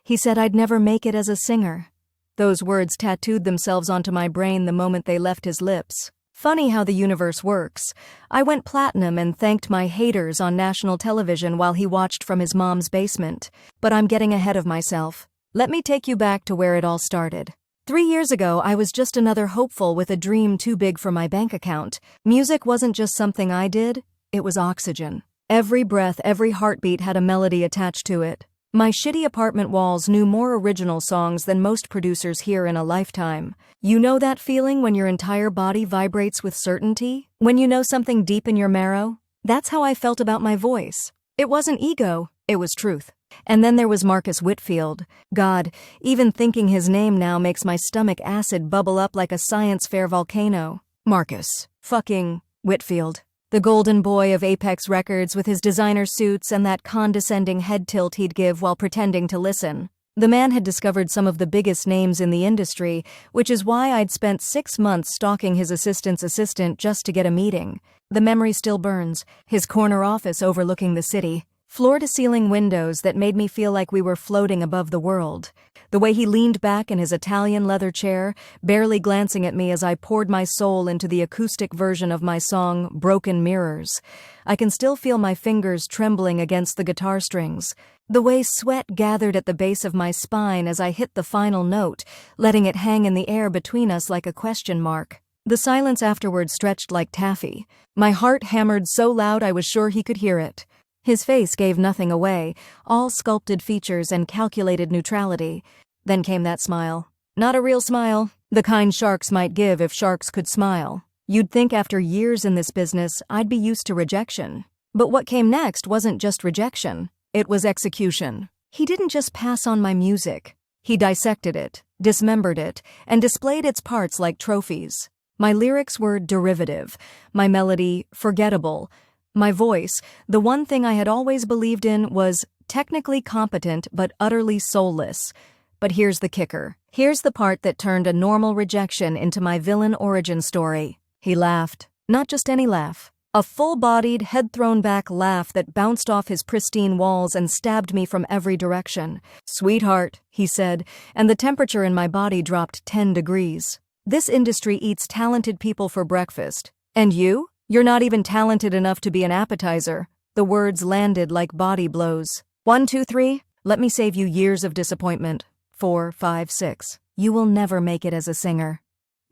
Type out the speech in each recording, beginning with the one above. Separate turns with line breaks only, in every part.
He said I'd never make it as a singer. Those words tattooed themselves onto my brain the moment they left his lips. Funny how the universe works. I went platinum and thanked my haters on national television while he watched from his mom's basement. But I'm getting ahead of myself. Let me take you back to where it all started. 3 years ago, I was just another hopeful with a dream too big for my bank account. Music wasn't just something I did, it was oxygen. Every breath, every heartbeat had a melody attached to it. My shitty apartment walls knew more original songs than most producers hear in a lifetime. You know that feeling when your entire body vibrates with certainty? When you know something deep in your marrow? That's how I felt about my voice. It wasn't ego, it was truth. And then there was Marcus Whitfield. God, even thinking his name now makes my stomach acid bubble up like a science fair volcano. Marcus fucking Whitfield. The golden boy of Apex Records with his designer suits and that condescending head tilt he'd give while pretending to listen. The man had discovered some of the biggest names in the industry, which is why I'd spent 6 months stalking his assistant's assistant just to get a meeting. The memory still burns, his corner office overlooking the city. Floor-to-ceiling windows that made me feel like we were floating above the world. The way he leaned back in his Italian leather chair, barely glancing at me as I poured my soul into the acoustic version of my song, Broken Mirrors. I can still feel my fingers trembling against the guitar strings. The way sweat gathered at the base of my spine as I hit the final note, letting it hang in the air between us like a question mark. The silence afterward stretched like taffy. My heart hammered so loud I was sure he could hear it. His face gave nothing away, all sculpted features and calculated neutrality. Then came that smile. Not a real smile, the kind sharks might give if sharks could smile. You'd think after years in this business, I'd be used to rejection. But what came next wasn't just rejection, it was execution. He didn't just pass on my music. He dissected it, dismembered it, and displayed its parts like trophies. My lyrics were derivative, my melody forgettable. My voice, the one thing I had always believed in, was technically competent but utterly soulless. But here's the kicker. Here's the part that turned a normal rejection into my villain origin story. He laughed. Not just any laugh. A full-bodied, head-thrown-back laugh that bounced off his pristine walls and stabbed me from every direction. "Sweetheart," he said, and the temperature in my body dropped 10 degrees. "This industry eats talented people for breakfast. And you? You're not even talented enough to be an appetizer." The words landed like body blows. 1, 2, 3, let me save you years of disappointment. 4, 5, 6, you will never make it as a singer.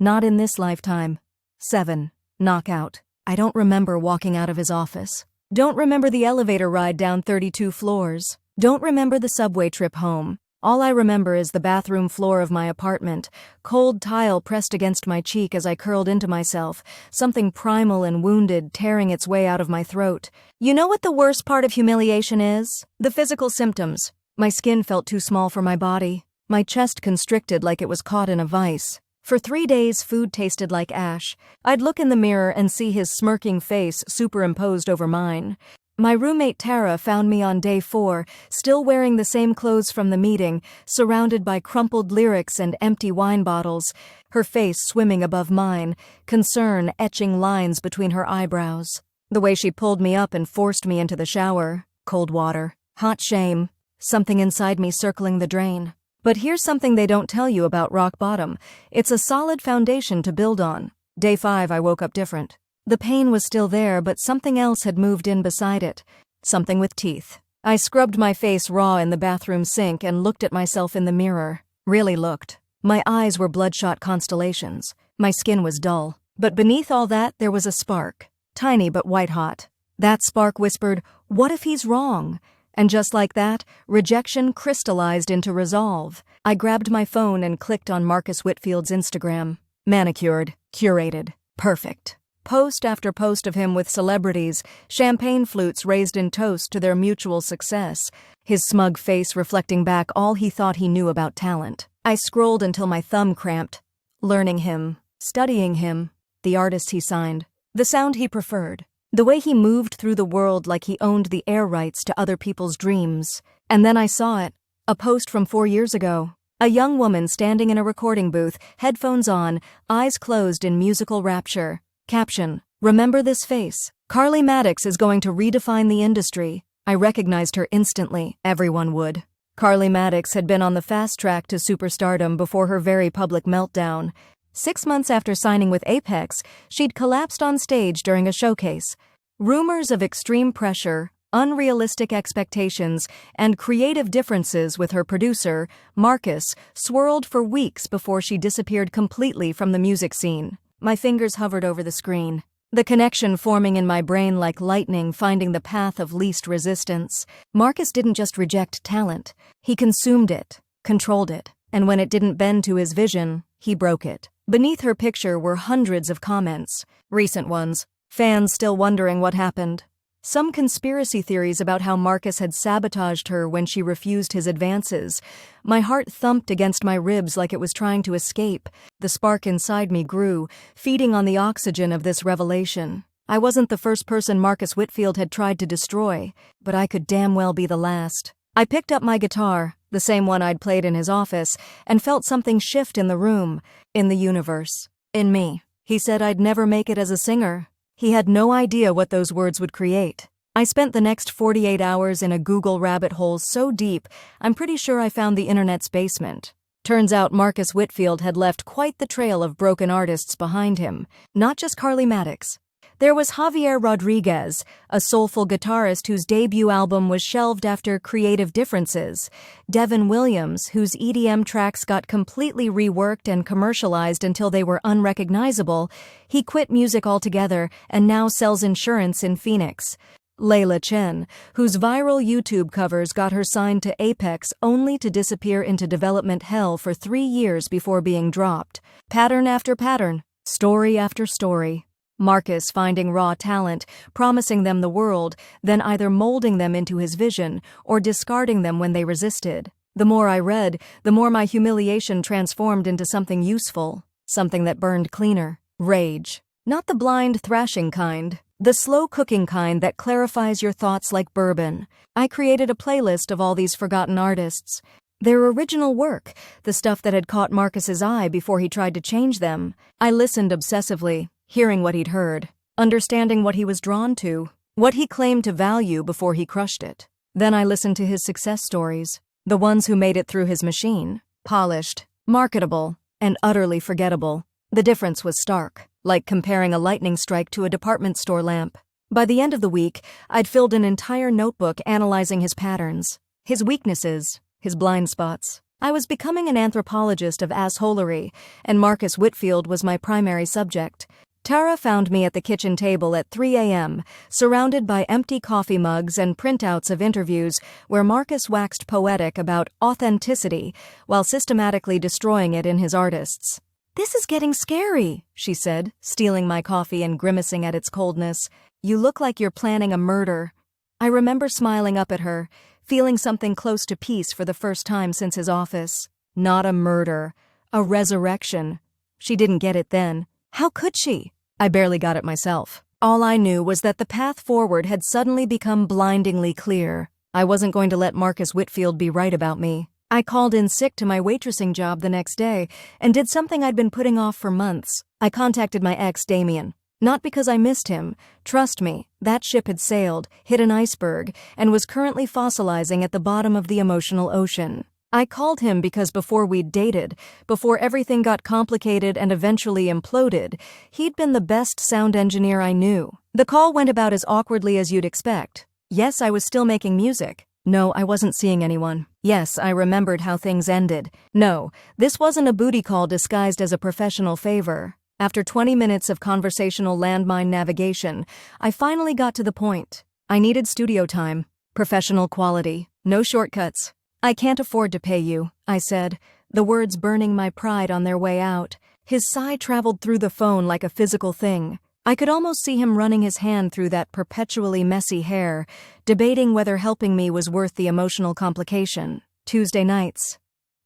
Not in this lifetime. 7, knockout. I don't remember walking out of his office. Don't remember the elevator ride down 32 floors. Don't remember the subway trip home. All I remember is the bathroom floor of my apartment, cold tile pressed against my cheek as I curled into myself, something primal and wounded tearing its way out of my throat. You know what the worst part of humiliation is? The physical symptoms. My skin felt too small for my body. My chest constricted like it was caught in a vice. For 3 days, food tasted like ash. I'd look in the mirror and see his smirking face superimposed over mine. My roommate Tara found me on day 4, still wearing the same clothes from the meeting, surrounded by crumpled lyrics and empty wine bottles, her face swimming above mine, concern etching lines between her eyebrows. The way she pulled me up and forced me into the shower, cold water, hot shame, something inside me circling the drain. But here's something they don't tell you about rock bottom. It's a solid foundation to build on. Day 5, I woke up different. The pain was still there, but something else had moved in beside it. Something with teeth. I scrubbed my face raw in the bathroom sink and looked at myself in the mirror. Really looked. My eyes were bloodshot constellations. My skin was dull. But beneath all that, there was a spark. Tiny but white-hot. That spark whispered, "What if he's wrong?" And just like that, rejection crystallized into resolve. I grabbed my phone and clicked on Marcus Whitfield's Instagram. Manicured, curated, perfect. Post after post of him with celebrities, champagne flutes raised in toast to their mutual success, his smug face reflecting back all he thought he knew about talent. I scrolled until my thumb cramped. Learning him, studying him, the artists he signed, the sound he preferred, the way he moved through the world like he owned the air rights to other people's dreams. And then I saw it. A post from 4 years ago. A young woman standing in a recording booth, headphones on, eyes closed in musical rapture. Caption, "Remember this face. Carly Maddox is going to redefine the industry." I recognized her instantly. Everyone would. Carly Maddox had been on the fast track to superstardom before her very public meltdown. 6 months after signing with Apex, she'd collapsed on stage during a showcase. Rumors of extreme pressure, unrealistic expectations, and creative differences with her producer, Marcus, swirled for weeks before she disappeared completely from the music scene. My fingers hovered over the screen, the connection forming in my brain like lightning finding the path of least resistance. Marcus didn't just reject talent, he consumed it, controlled it, and when it didn't bend to his vision, he broke it. Beneath her picture were hundreds of comments, recent ones, fans still wondering what happened. Some conspiracy theories about how Marcus had sabotaged her when she refused his advances. My heart thumped against my ribs like it was trying to escape. The spark inside me grew, feeding on the oxygen of this revelation. I wasn't the first person Marcus Whitfield had tried to destroy, but I could damn well be the last. I picked up my guitar, the same one I'd played in his office, and felt something shift in the room, in the universe, in me. He said I'd never make it as a singer. He had no idea what those words would create. I spent the next 48 hours in a Google rabbit hole so deep, I'm pretty sure I found the internet's basement. Turns out Marcus Whitfield had left quite the trail of broken artists behind him, not just Carly Maddox. There was Javier Rodriguez, a soulful guitarist whose debut album was shelved after creative differences. Devin Williams, whose EDM tracks got completely reworked and commercialized until they were unrecognizable. He quit music altogether and now sells insurance in Phoenix. Layla Chen, whose viral YouTube covers got her signed to Apex only to disappear into development hell for 3 years before being dropped. Pattern after pattern, story after story. Marcus finding raw talent, promising them the world, then either molding them into his vision or discarding them when they resisted. The more I read, the more my humiliation transformed into something useful, something that burned cleaner. Rage. Not the blind thrashing kind, the slow cooking kind that clarifies your thoughts like bourbon. I created a playlist of all these forgotten artists. Their original work, the stuff that had caught Marcus's eye before he tried to change them. I listened obsessively, hearing what he'd heard, understanding what he was drawn to, what he claimed to value before he crushed it. Then I listened to his success stories, the ones who made it through his machine, polished, marketable, and utterly forgettable. The difference was stark, like comparing a lightning strike to a department store lamp. By the end of the week, I'd filled an entire notebook analyzing his patterns, his weaknesses, his blind spots. I was becoming an anthropologist of assholery, and Marcus Whitfield was my primary subject. Tara found me at the kitchen table at 3 a.m., surrounded by empty coffee mugs and printouts of interviews where Marcus waxed poetic about authenticity while systematically destroying it in his artists. "This is getting scary," she said, stealing my coffee and grimacing at its coldness. "You look like you're planning a murder." I remember smiling up at her, feeling something close to peace for the first time since his office. Not a murder, a resurrection. She didn't get it then. How could she? I barely got it myself. All I knew was that the path forward had suddenly become blindingly clear. I wasn't going to let Marcus Whitfield be right about me. I called in sick to my waitressing job the next day and did something I'd been putting off for months. I contacted my ex, Damien. Not because I missed him. Trust me, that ship had sailed, hit an iceberg, and was currently fossilizing at the bottom of the emotional ocean. I called him because before we'd dated, before everything got complicated and eventually imploded, he'd been the best sound engineer I knew. The call went about as awkwardly as you'd expect. Yes, I was still making music. No, I wasn't seeing anyone. Yes, I remembered how things ended. No, this wasn't a booty call disguised as a professional favor. After 20 minutes of conversational landmine navigation, I finally got to the point. I needed studio time, professional quality, no shortcuts. "I can't afford to pay you," I said, the words burning my pride on their way out. His sigh traveled through the phone like a physical thing. I could almost see him running his hand through that perpetually messy hair, debating whether helping me was worth the emotional complication. "Tuesday nights,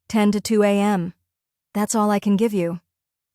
10 to 2 a.m. That's all I can give you."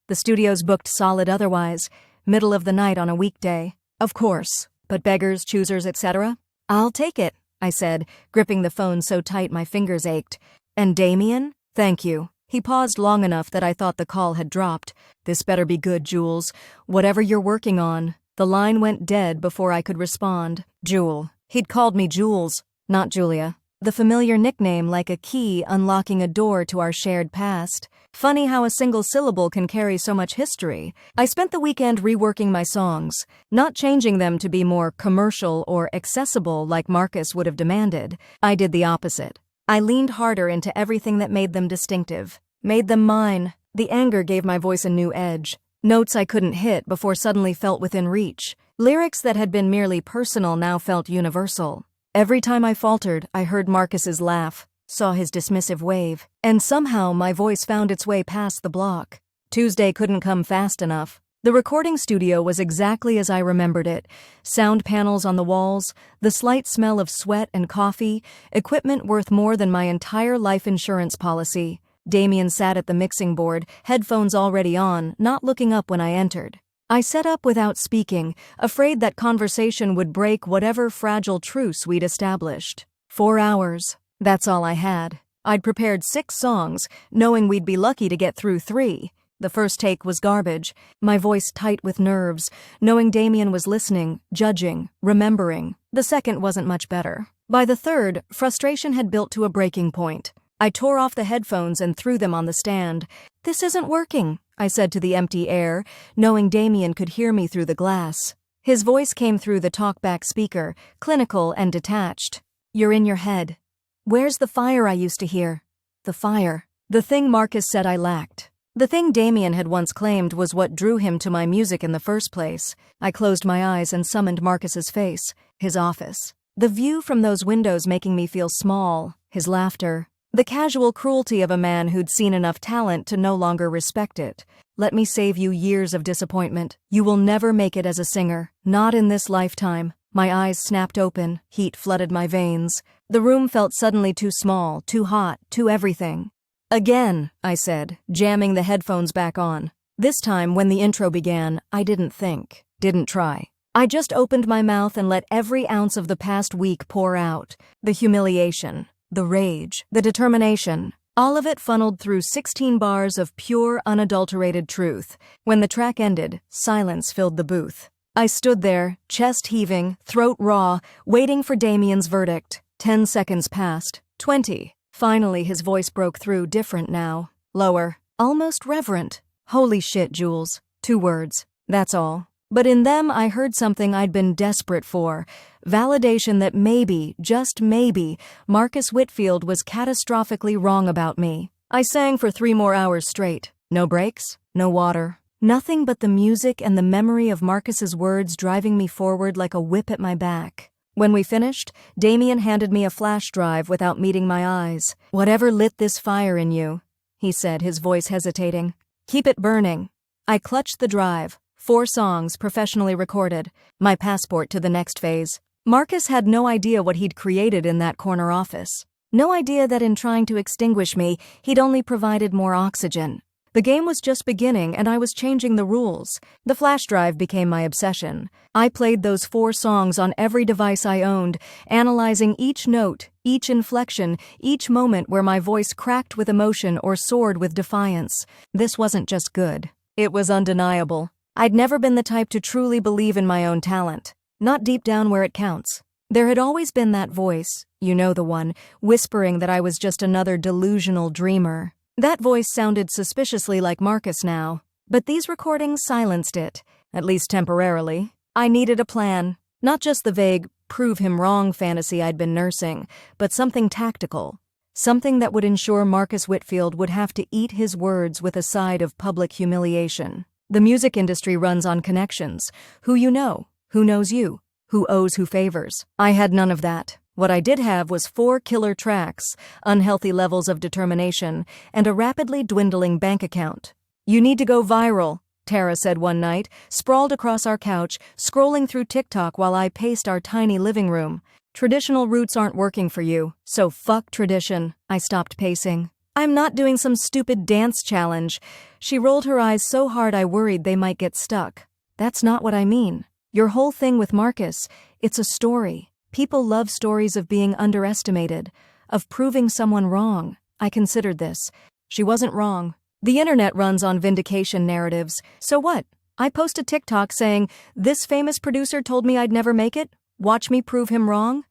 The studio's booked solid otherwise, middle of the night on a weekday. "Of course, but beggars, choosers, etc. "I'll take it," I said, gripping the phone so tight my fingers ached. "And Damien? Thank you." He paused long enough that I thought the call had dropped. "This better be good, Jules. Whatever you're working on." The line went dead before I could respond. Jewel. He'd called me Jules, not Julia. the familiar nickname like a key unlocking a door to our shared past. Funny how a single syllable can carry so much history. I spent the weekend reworking my songs, not changing them to be more commercial or accessible like Marcus would have demanded. I did the opposite. I leaned harder into everything that made them distinctive, made them mine. The anger gave my voice a new edge. Notes I couldn't hit before suddenly felt within reach. Lyrics that had been merely personal now felt universal. Every time I faltered, I heard Marcus's laugh, saw his dismissive wave, and somehow my voice found its way past the block. Tuesday couldn't come fast enough. The recording studio was exactly as I remembered it. Sound panels on the walls, the slight smell of sweat and coffee, equipment worth more than my entire life insurance policy. Damien sat at the mixing board, headphones already on, not looking up when I entered. I sat up without speaking, afraid that conversation would break whatever fragile truce we'd established. 4 hours. That's all I had. I'd prepared 6 songs, knowing we'd be lucky to get through 3. The first take was garbage, my voice tight with nerves, knowing Damien was listening, judging, remembering. The second wasn't much better. By the third, frustration had built to a breaking point. I tore off the headphones and threw them on the stand. "This isn't working," I said to the empty air, knowing Damien could hear me through the glass. His voice came through the talkback speaker, clinical and detached. "You're in your head. Where's the fire I used to hear?" The fire. The thing Marcus said I lacked. The thing Damien had once claimed was what drew him to my music in the first place. I closed my eyes and summoned Marcus's face, his office. The view from those windows making me feel small, his laughter. The casual cruelty of a man who'd seen enough talent to no longer respect it. "Let me save you years of disappointment. You will never make it as a singer. Not in this lifetime." My eyes snapped open, heat flooded my veins. The room felt suddenly too small, too hot, too everything. "Again," I said, jamming the headphones back on. This time, when the intro began, I didn't think, didn't try. I just opened my mouth and let every ounce of the past week pour out. The humiliation, the rage, the determination. All of it funneled through 16 bars of pure, unadulterated truth. When the track ended, silence filled the booth. I stood there, chest heaving, throat raw, waiting for Damien's verdict. 10 seconds passed. 20. Finally, his voice broke through, different now. Lower. Almost reverent. "Holy shit, Jules." 2 words. That's all. But in them, I heard something I'd been desperate for. Validation that maybe, just maybe, Marcus Whitfield was catastrophically wrong about me. I sang for 3 more hours straight. No breaks, no water. Nothing but the music and the memory of Marcus's words driving me forward like a whip at my back. When we finished, Damien handed me a flash drive without meeting my eyes. "Whatever lit this fire in you," he said, his voice hesitating. "Keep it burning." I clutched the drive. 4 songs professionally recorded. My passport to the next phase. Marcus had no idea what he'd created in that corner office. No idea that in trying to extinguish me, he'd only provided more oxygen. The game was just beginning and I was changing the rules. The flash drive became my obsession. I played those 4 songs on every device I owned, analyzing each note, each inflection, each moment where my voice cracked with emotion or soared with defiance. This wasn't just good. It was undeniable. I'd never been the type to truly believe in my own talent. Not deep down where it counts. There had always been that voice, you know the one, whispering that I was just another delusional dreamer. That voice sounded suspiciously like Marcus now, but these recordings silenced it, at least temporarily. I needed a plan, not just the vague, prove him wrong fantasy I'd been nursing, but something tactical, something that would ensure Marcus Whitfield would have to eat his words with a side of public humiliation. The music industry runs on connections. Who you know, who knows you, who owes who favors. I had none of that. What I did have was 4 killer tracks, unhealthy levels of determination, and a rapidly dwindling bank account. "You need to go viral," Tara said one night, sprawled across our couch, scrolling through TikTok while I paced our tiny living room. "Traditional routes aren't working for you, so fuck tradition." I stopped pacing. "I'm not doing some stupid dance challenge." She rolled her eyes so hard I worried they might get stuck. "That's not what I mean. Your whole thing with Marcus, it's a story. People love stories of being underestimated, of proving someone wrong. I considered this. She wasn't wrong. The internet runs on vindication narratives. So what? I post a TikTok saying, 'This famous producer told me I'd never make it. Watch me prove him wrong.'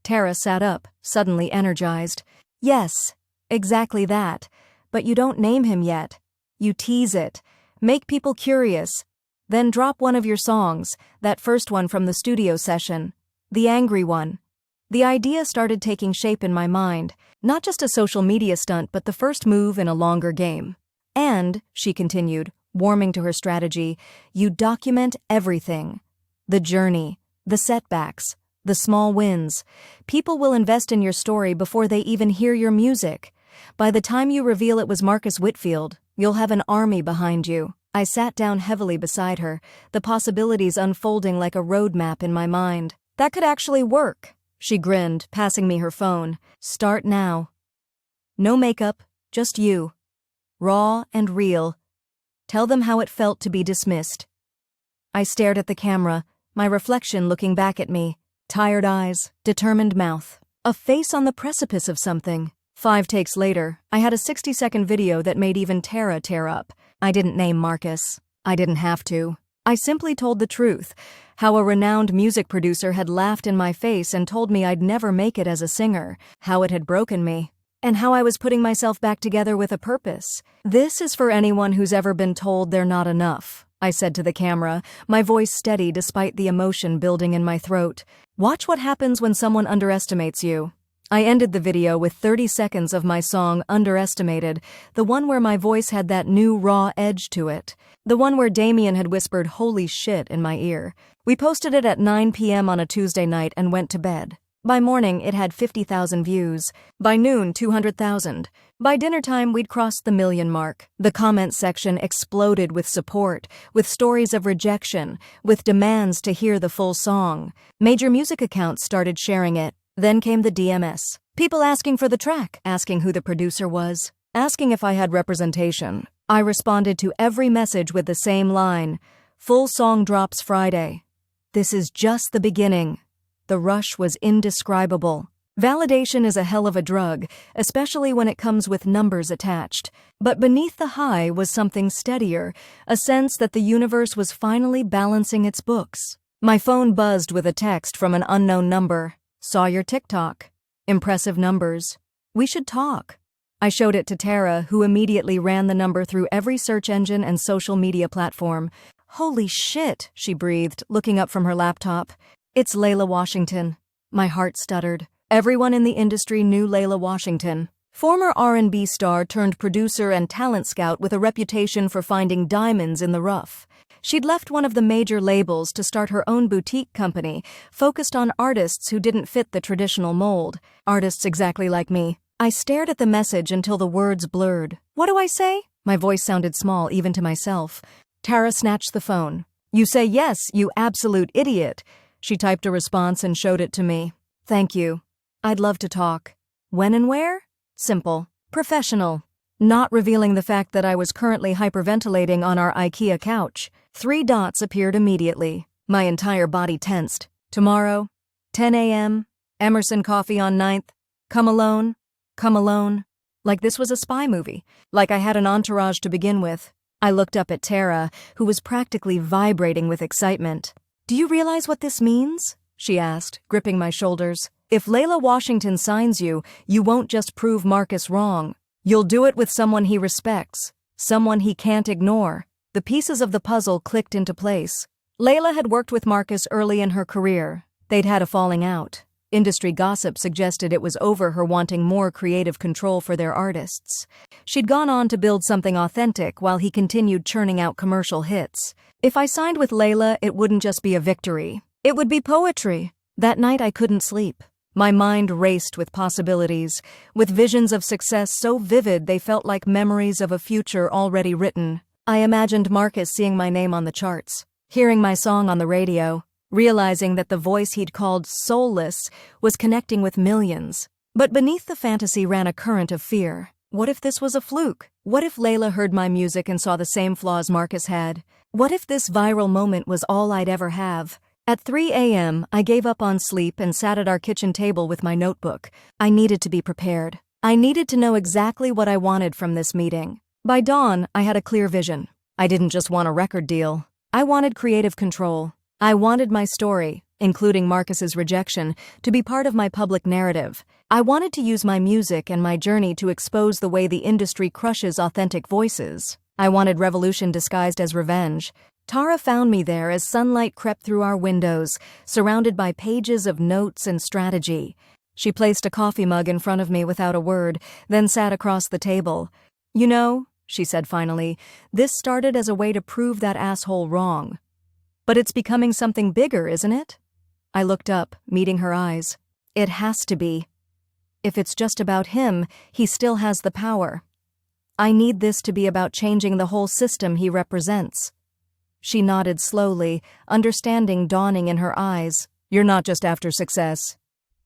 Tara sat up, suddenly energized. Yes, exactly that. But you don't name him yet. You tease it. Make people curious. Then drop one of your songs, that first one from the studio session. The angry one. The idea started taking shape in my mind, not just a social media stunt but the first move in a longer game. And, she continued, warming to her strategy, you document everything. The journey, the setbacks, the small wins. People will invest in your story before they even hear your music. By the time you reveal it was Marcus Whitfield, you'll have an army behind you. I sat down heavily beside her, the possibilities unfolding like a roadmap in my mind. That could actually work. She grinned, passing me her phone. Start now. No makeup, just you. Raw and real. Tell them how it felt to be dismissed. I stared at the camera, my reflection looking back at me. Tired eyes, determined mouth. A face on the precipice of something. 5 takes later, I had a 60-second video that made even Tara tear up. I didn't name Marcus. I didn't have to. I simply told the truth, how a renowned music producer had laughed in my face and told me I'd never make it as a singer, how it had broken me, and how I was putting myself back together with a purpose. This is for anyone who's ever been told they're not enough, I said to the camera, my voice steady despite the emotion building in my throat. Watch what happens when someone underestimates you. I ended the video with 30 seconds of my song Underestimated, the one where my voice had that new raw edge to it, the one where Damien had whispered holy shit in my ear. We posted it at 9 p.m. on a Tuesday night and went to bed. By morning, it had 50,000 views. By noon, 200,000. By dinnertime, we'd crossed the million mark. The comment section exploded with support, with stories of rejection, with demands to hear the full song. Major music accounts started sharing it. Then came the DMS. People asking for the track, asking who the producer was, asking if I had representation. I responded to every message with the same line. Full song drops Friday. This is just the beginning. The rush was indescribable. Validation is a hell of a drug, especially when it comes with numbers attached. But beneath the high was something steadier, a sense that the universe was finally balancing its books. My phone buzzed with a text from an unknown number. Saw your TikTok. Impressive numbers. We should talk. I showed it to Tara, who immediately ran the number through every search engine and social media platform. Holy shit, she breathed, looking up from her laptop. It's Layla Washington. My heart stuttered. Everyone in the industry knew Layla Washington. Former R&B star turned producer and talent scout with a reputation for finding diamonds in the rough. She'd left one of the major labels to start her own boutique company, focused on artists who didn't fit the traditional mold. Artists exactly like me. I stared at the message until the words blurred. What do I say? My voice sounded small even to myself. Tara snatched the phone. You say yes, you absolute idiot. She typed a response and showed it to me. Thank you. I'd love to talk. When and where? Simple. Professional. Not revealing the fact that I was currently hyperventilating on our IKEA couch. 3 dots appeared immediately. My entire body tensed. Tomorrow, 10 a.m., Emerson Coffee on 9th. Come alone. Come alone. Like this was a spy movie. Like I had an entourage to begin with. I looked up at Tara, who was practically vibrating with excitement. Do you realize what this means? She asked, gripping my shoulders. If Layla Washington signs you, you won't just prove Marcus wrong. You'll do it with someone he respects. Someone he can't ignore. The pieces of the puzzle clicked into place. Layla had worked with Marcus early in her career. They'd had a falling out. Industry gossip suggested it was over her wanting more creative control for their artists. She'd gone on to build something authentic while he continued churning out commercial hits. If I signed with Layla, it wouldn't just be a victory. It would be poetry. That night I couldn't sleep. My mind raced with possibilities, with visions of success so vivid they felt like memories of a future already written. I imagined Marcus seeing my name on the charts, hearing my song on the radio, realizing that the voice he'd called soulless was connecting with millions. But beneath the fantasy ran a current of fear. What if this was a fluke? What if Layla heard my music and saw the same flaws Marcus had? What if this viral moment was all I'd ever have? At 3 a.m., I gave up on sleep and sat at our kitchen table with my notebook. I needed to be prepared. I needed to know exactly what I wanted from this meeting. By dawn, I had a clear vision. I didn't just want a record deal. I wanted creative control. I wanted my story, including Marcus's rejection, to be part of my public narrative. I wanted to use my music and my journey to expose the way the industry crushes authentic voices. I wanted revolution disguised as revenge. Tara found me there as sunlight crept through our windows, surrounded by pages of notes and strategy. She placed a coffee mug in front of me without a word, then sat across the table. "You know," she said finally, "this started as a way to prove that asshole wrong. But it's becoming something bigger, isn't it?" I looked up, meeting her eyes. "It has to be. If it's just about him, he still has the power. I need this to be about changing the whole system he represents." She nodded slowly, understanding dawning in her eyes. "You're not just after success.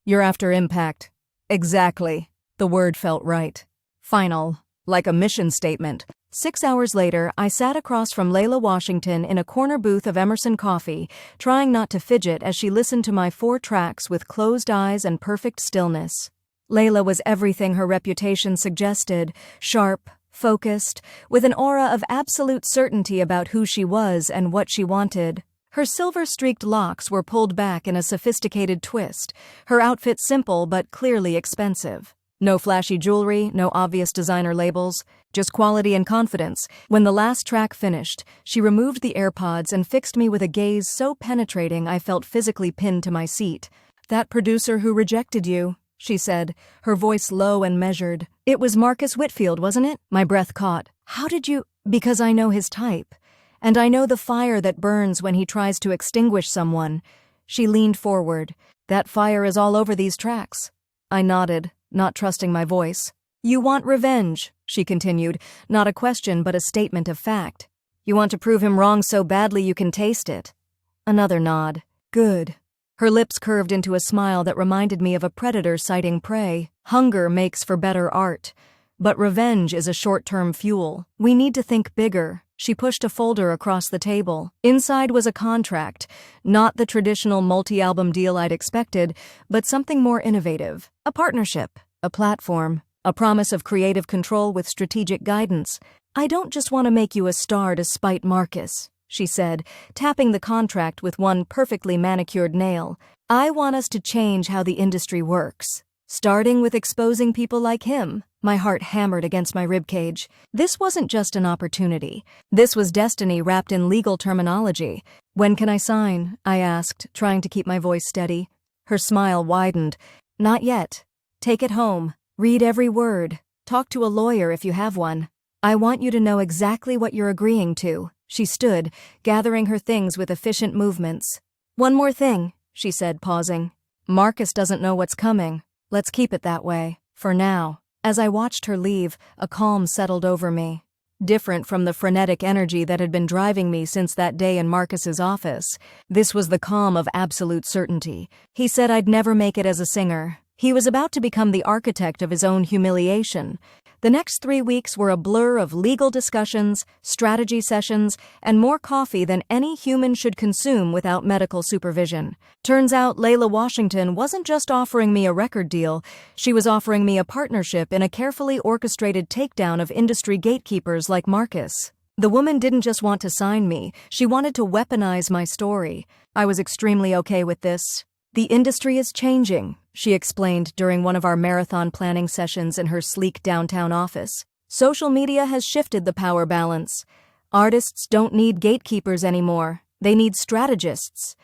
You're after impact." Exactly. The word felt right. Final. Like a mission statement. 6 hours later, I sat across from Layla Washington in a corner booth of Emerson Coffee, trying not to fidget as she listened to my 4 tracks with closed eyes and perfect stillness. Layla was everything her reputation suggested: sharp, focused, with an aura of absolute certainty about who she was and what she wanted. Her silver-streaked locks were pulled back in a sophisticated twist, her outfit simple but clearly expensive. No flashy jewelry, no obvious designer labels, just quality and confidence. When the last track finished, she removed the AirPods and fixed me with a gaze so penetrating I felt physically pinned to my seat. "That producer who rejected you," she said, her voice low and measured. "It was Marcus Whitfield, wasn't it?" My breath caught. "How did you—" "Because I know his type. And I know the fire that burns when he tries to extinguish someone." She leaned forward. "That fire is all over these tracks." I nodded, not trusting my voice. "You want revenge," she continued, not a question but a statement of fact. "You want to prove him wrong so badly you can taste it." Another nod. "Good." Her lips curved into a smile that reminded me of a predator sighting prey. Hunger makes for better art. But revenge is a short-term fuel. We need to think bigger. She pushed a folder across the table. Inside was a contract, not the traditional multi-album deal I'd expected, but something more innovative. A partnership, a platform, a promise of creative control with strategic guidance. "I don't just want to make you a star to spite Marcus," she said, tapping the contract with one perfectly manicured nail. "I want us to change how the industry works. Starting with exposing people like him." My heart hammered against my ribcage. This wasn't just an opportunity. This was destiny wrapped in legal terminology. "When can I sign?" I asked, trying to keep my voice steady. Her smile widened. "Not yet. Take it home. Read every word. Talk to a lawyer if you have one. I want you to know exactly what you're agreeing to." She stood, gathering her things with efficient movements. "One more thing," she said, pausing. "Marcus doesn't know what's coming. Let's keep it that way, for now." As I watched her leave, a calm settled over me. Different from the frenetic energy that had been driving me since that day in Marcus's office, this was the calm of absolute certainty. He said I'd never make it as a singer. He was about to become the architect of his own humiliation. The next 3 weeks were a blur of legal discussions, strategy sessions, and more coffee than any human should consume without medical supervision. Turns out Layla Washington wasn't just offering me a record deal, she was offering me a partnership in a carefully orchestrated takedown of industry gatekeepers like Marcus. The woman didn't just want to sign me, she wanted to weaponize my story. I was extremely okay with this. "The industry is changing," she explained during one of our marathon planning sessions in her sleek downtown office. "Social media has shifted the power balance. Artists don't need gatekeepers anymore. They need strategists."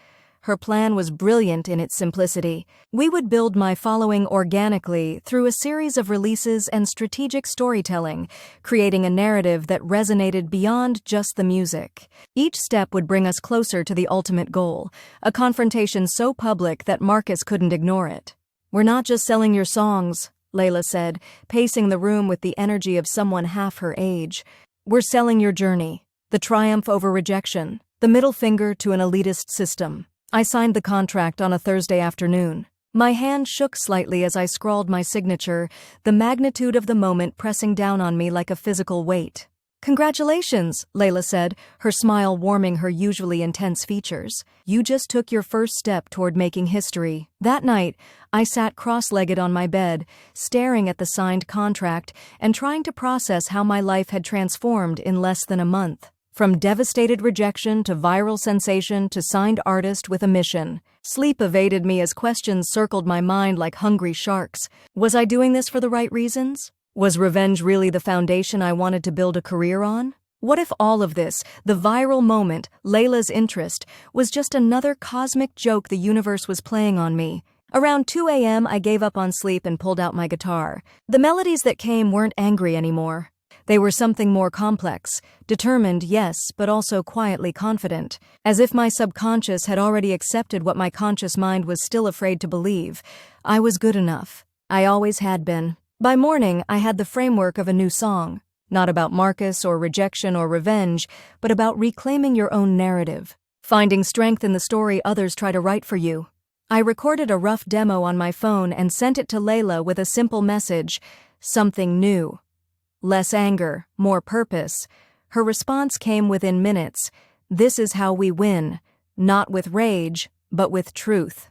Her plan was brilliant in its simplicity. We would build my following organically through a series of releases and strategic storytelling, creating a narrative that resonated beyond just the music. Each step would bring us closer to the ultimate goal, a confrontation so public that Marcus couldn't ignore it. "We're not just selling your songs," Layla said, pacing the room with the energy of someone half her age. "We're selling your journey, the triumph over rejection, the middle finger to an elitist system." I signed the contract on a Thursday afternoon. My hand shook slightly as I scrawled my signature, the magnitude of the moment pressing down on me like a physical weight. "Congratulations," Layla said, her smile warming her usually intense features. "You just took your first step toward making history." That night, I sat cross-legged on my bed, staring at the signed contract and trying to process how my life had transformed in less than a month. From devastated rejection to viral sensation to signed artist with a mission. Sleep evaded me as questions circled my mind like hungry sharks. Was I doing this for the right reasons? Was revenge really the foundation I wanted to build a career on? What if all of this, the viral moment, Layla's interest, was just another cosmic joke the universe was playing on me? Around 2 a.m., I gave up on sleep and pulled out my guitar. The melodies that came weren't angry anymore. They were something more complex, determined, yes, but also quietly confident, as if my subconscious had already accepted what my conscious mind was still afraid to believe. I was good enough. I always had been. By morning, I had the framework of a new song. Not about Marcus or rejection or revenge, but about reclaiming your own narrative. Finding strength in the story others try to write for you. I recorded a rough demo on my phone and sent it to Layla with a simple message: something new. Less anger, more purpose. Her response came within minutes. This is how we win, not with rage, but with truth.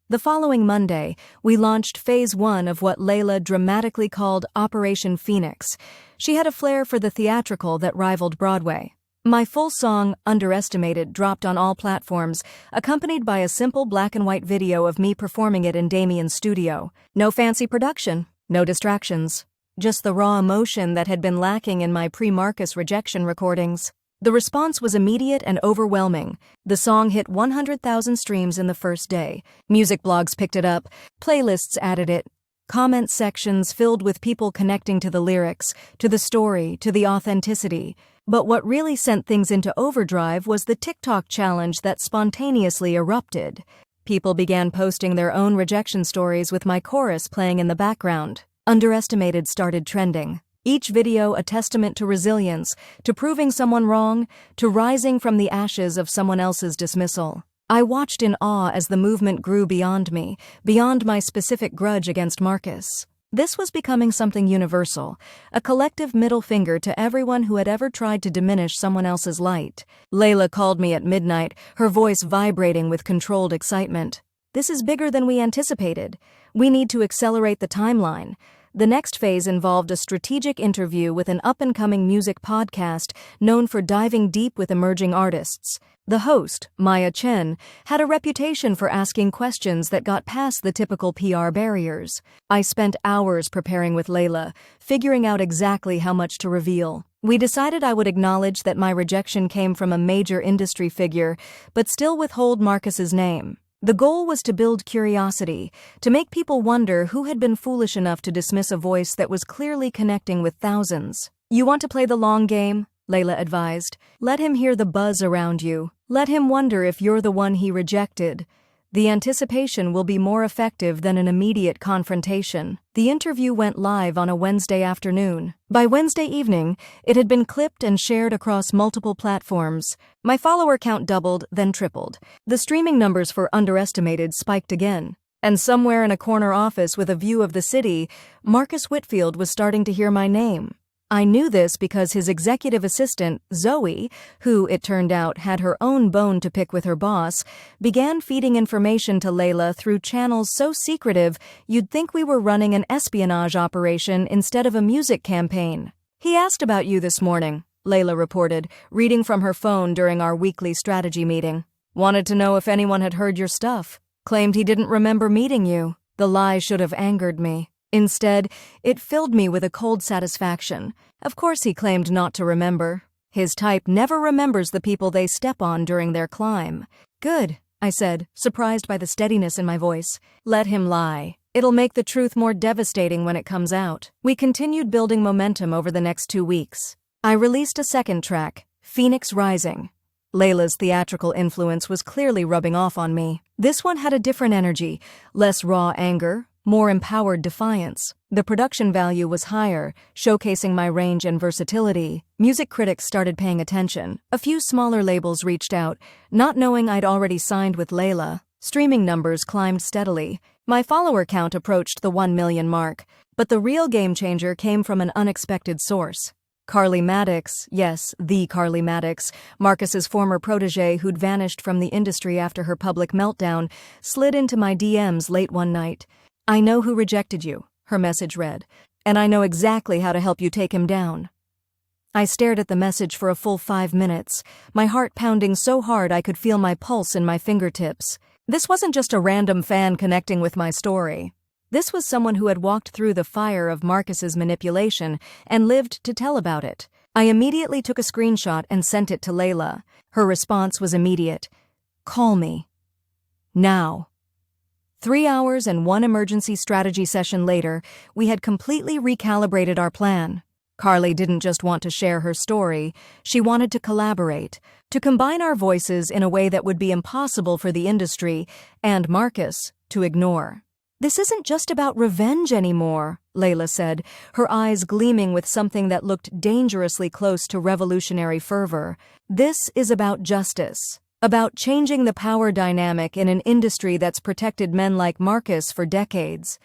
The following Monday, we launched Phase 1 of what Layla dramatically called Operation Phoenix. She had a flair for the theatrical that rivaled Broadway. My full song, Underestimated, dropped on all platforms, accompanied by a simple black and white video of me performing it in Damien's studio. No fancy production, no distractions. Just the raw emotion that had been lacking in my pre-Marcus rejection recordings. The response was immediate and overwhelming. The song hit 100,000 streams in the first day. Music blogs picked it up, playlists added it, comment sections filled with people connecting to the lyrics, to the story, to the authenticity. But what really sent things into overdrive was the TikTok challenge that spontaneously erupted. People began posting their own rejection stories with my chorus playing in the background. Underestimated started trending. Each video a testament to resilience, to proving someone wrong, to rising from the ashes of someone else's dismissal. I watched in awe as the movement grew beyond me, beyond my specific grudge against Marcus. This was becoming something universal, a collective middle finger to everyone who had ever tried to diminish someone else's light. Layla called me at midnight, her voice vibrating with controlled excitement. This is bigger than we anticipated. We need to accelerate the timeline. The next phase involved a strategic interview with an up-and-coming music podcast known for diving deep with emerging artists. The host, Maya Chen, had a reputation for asking questions that got past the typical PR barriers. I spent hours preparing with Layla, figuring out exactly how much to reveal. We decided I would acknowledge that my rejection came from a major industry figure, but still withhold Marcus's name. The goal was to build curiosity, to make people wonder who had been foolish enough to dismiss a voice that was clearly connecting with thousands. You want to play the long game? Layla advised. Let him hear the buzz around you. Let him wonder if you're the one he rejected. The anticipation will be more effective than an immediate confrontation. The interview went live on a Wednesday afternoon. By Wednesday evening, it had been clipped and shared across multiple platforms. My follower count doubled, then tripled. The streaming numbers for Underestimated spiked again. And somewhere in a corner office with a view of the city, Marcus Whitfield was starting to hear my name. I knew this because his executive assistant, Zoe, who, it turned out, had her own bone to pick with her boss, began feeding information to Layla through channels so secretive you'd think we were running an espionage operation instead of a music campaign. He asked about you this morning, Layla reported, reading from her phone during our weekly strategy meeting. Wanted to know if anyone had heard your stuff. Claimed he didn't remember meeting you. The lie should have angered me. Instead, it filled me with a cold satisfaction. Of course he claimed not to remember. His type never remembers the people they step on during their climb. Good, I said, surprised by the steadiness in my voice. Let him lie. It'll make the truth more devastating when it comes out. We continued building momentum over the next 2 weeks. I released a second track, Phoenix Rising. Layla's theatrical influence was clearly rubbing off on me. This one had a different energy, less raw anger, more empowered defiance. The production value was higher, showcasing my range and versatility. Music critics started paying attention. A few smaller labels reached out, not knowing I'd already signed with Layla. Streaming numbers climbed steadily. My follower count approached the 1 million mark. But the real game changer came from an unexpected source. Carly Maddox, yes, the Carly Maddox, Marcus's former protege who'd vanished from the industry after her public meltdown, slid into my DMs late one night. I know who rejected you, her message read, and I know exactly how to help you take him down. I stared at the message for a full 5 minutes, my heart pounding so hard I could feel my pulse in my fingertips. This wasn't just a random fan connecting with my story. This was someone who had walked through the fire of Marcus's manipulation and lived to tell about it. I immediately took a screenshot and sent it to Layla. Her response was immediate. "Call me. Now." 3 hours and 1 emergency strategy session later, we had completely recalibrated our plan. Carly didn't just want to share her story, she wanted to collaborate, to combine our voices in a way that would be impossible for the industry and Marcus to ignore. "This isn't just about revenge anymore," Layla said, her eyes gleaming with something that looked dangerously close to revolutionary fervor. "This is about justice, about changing the power dynamic in an industry that's protected men like Marcus for decades."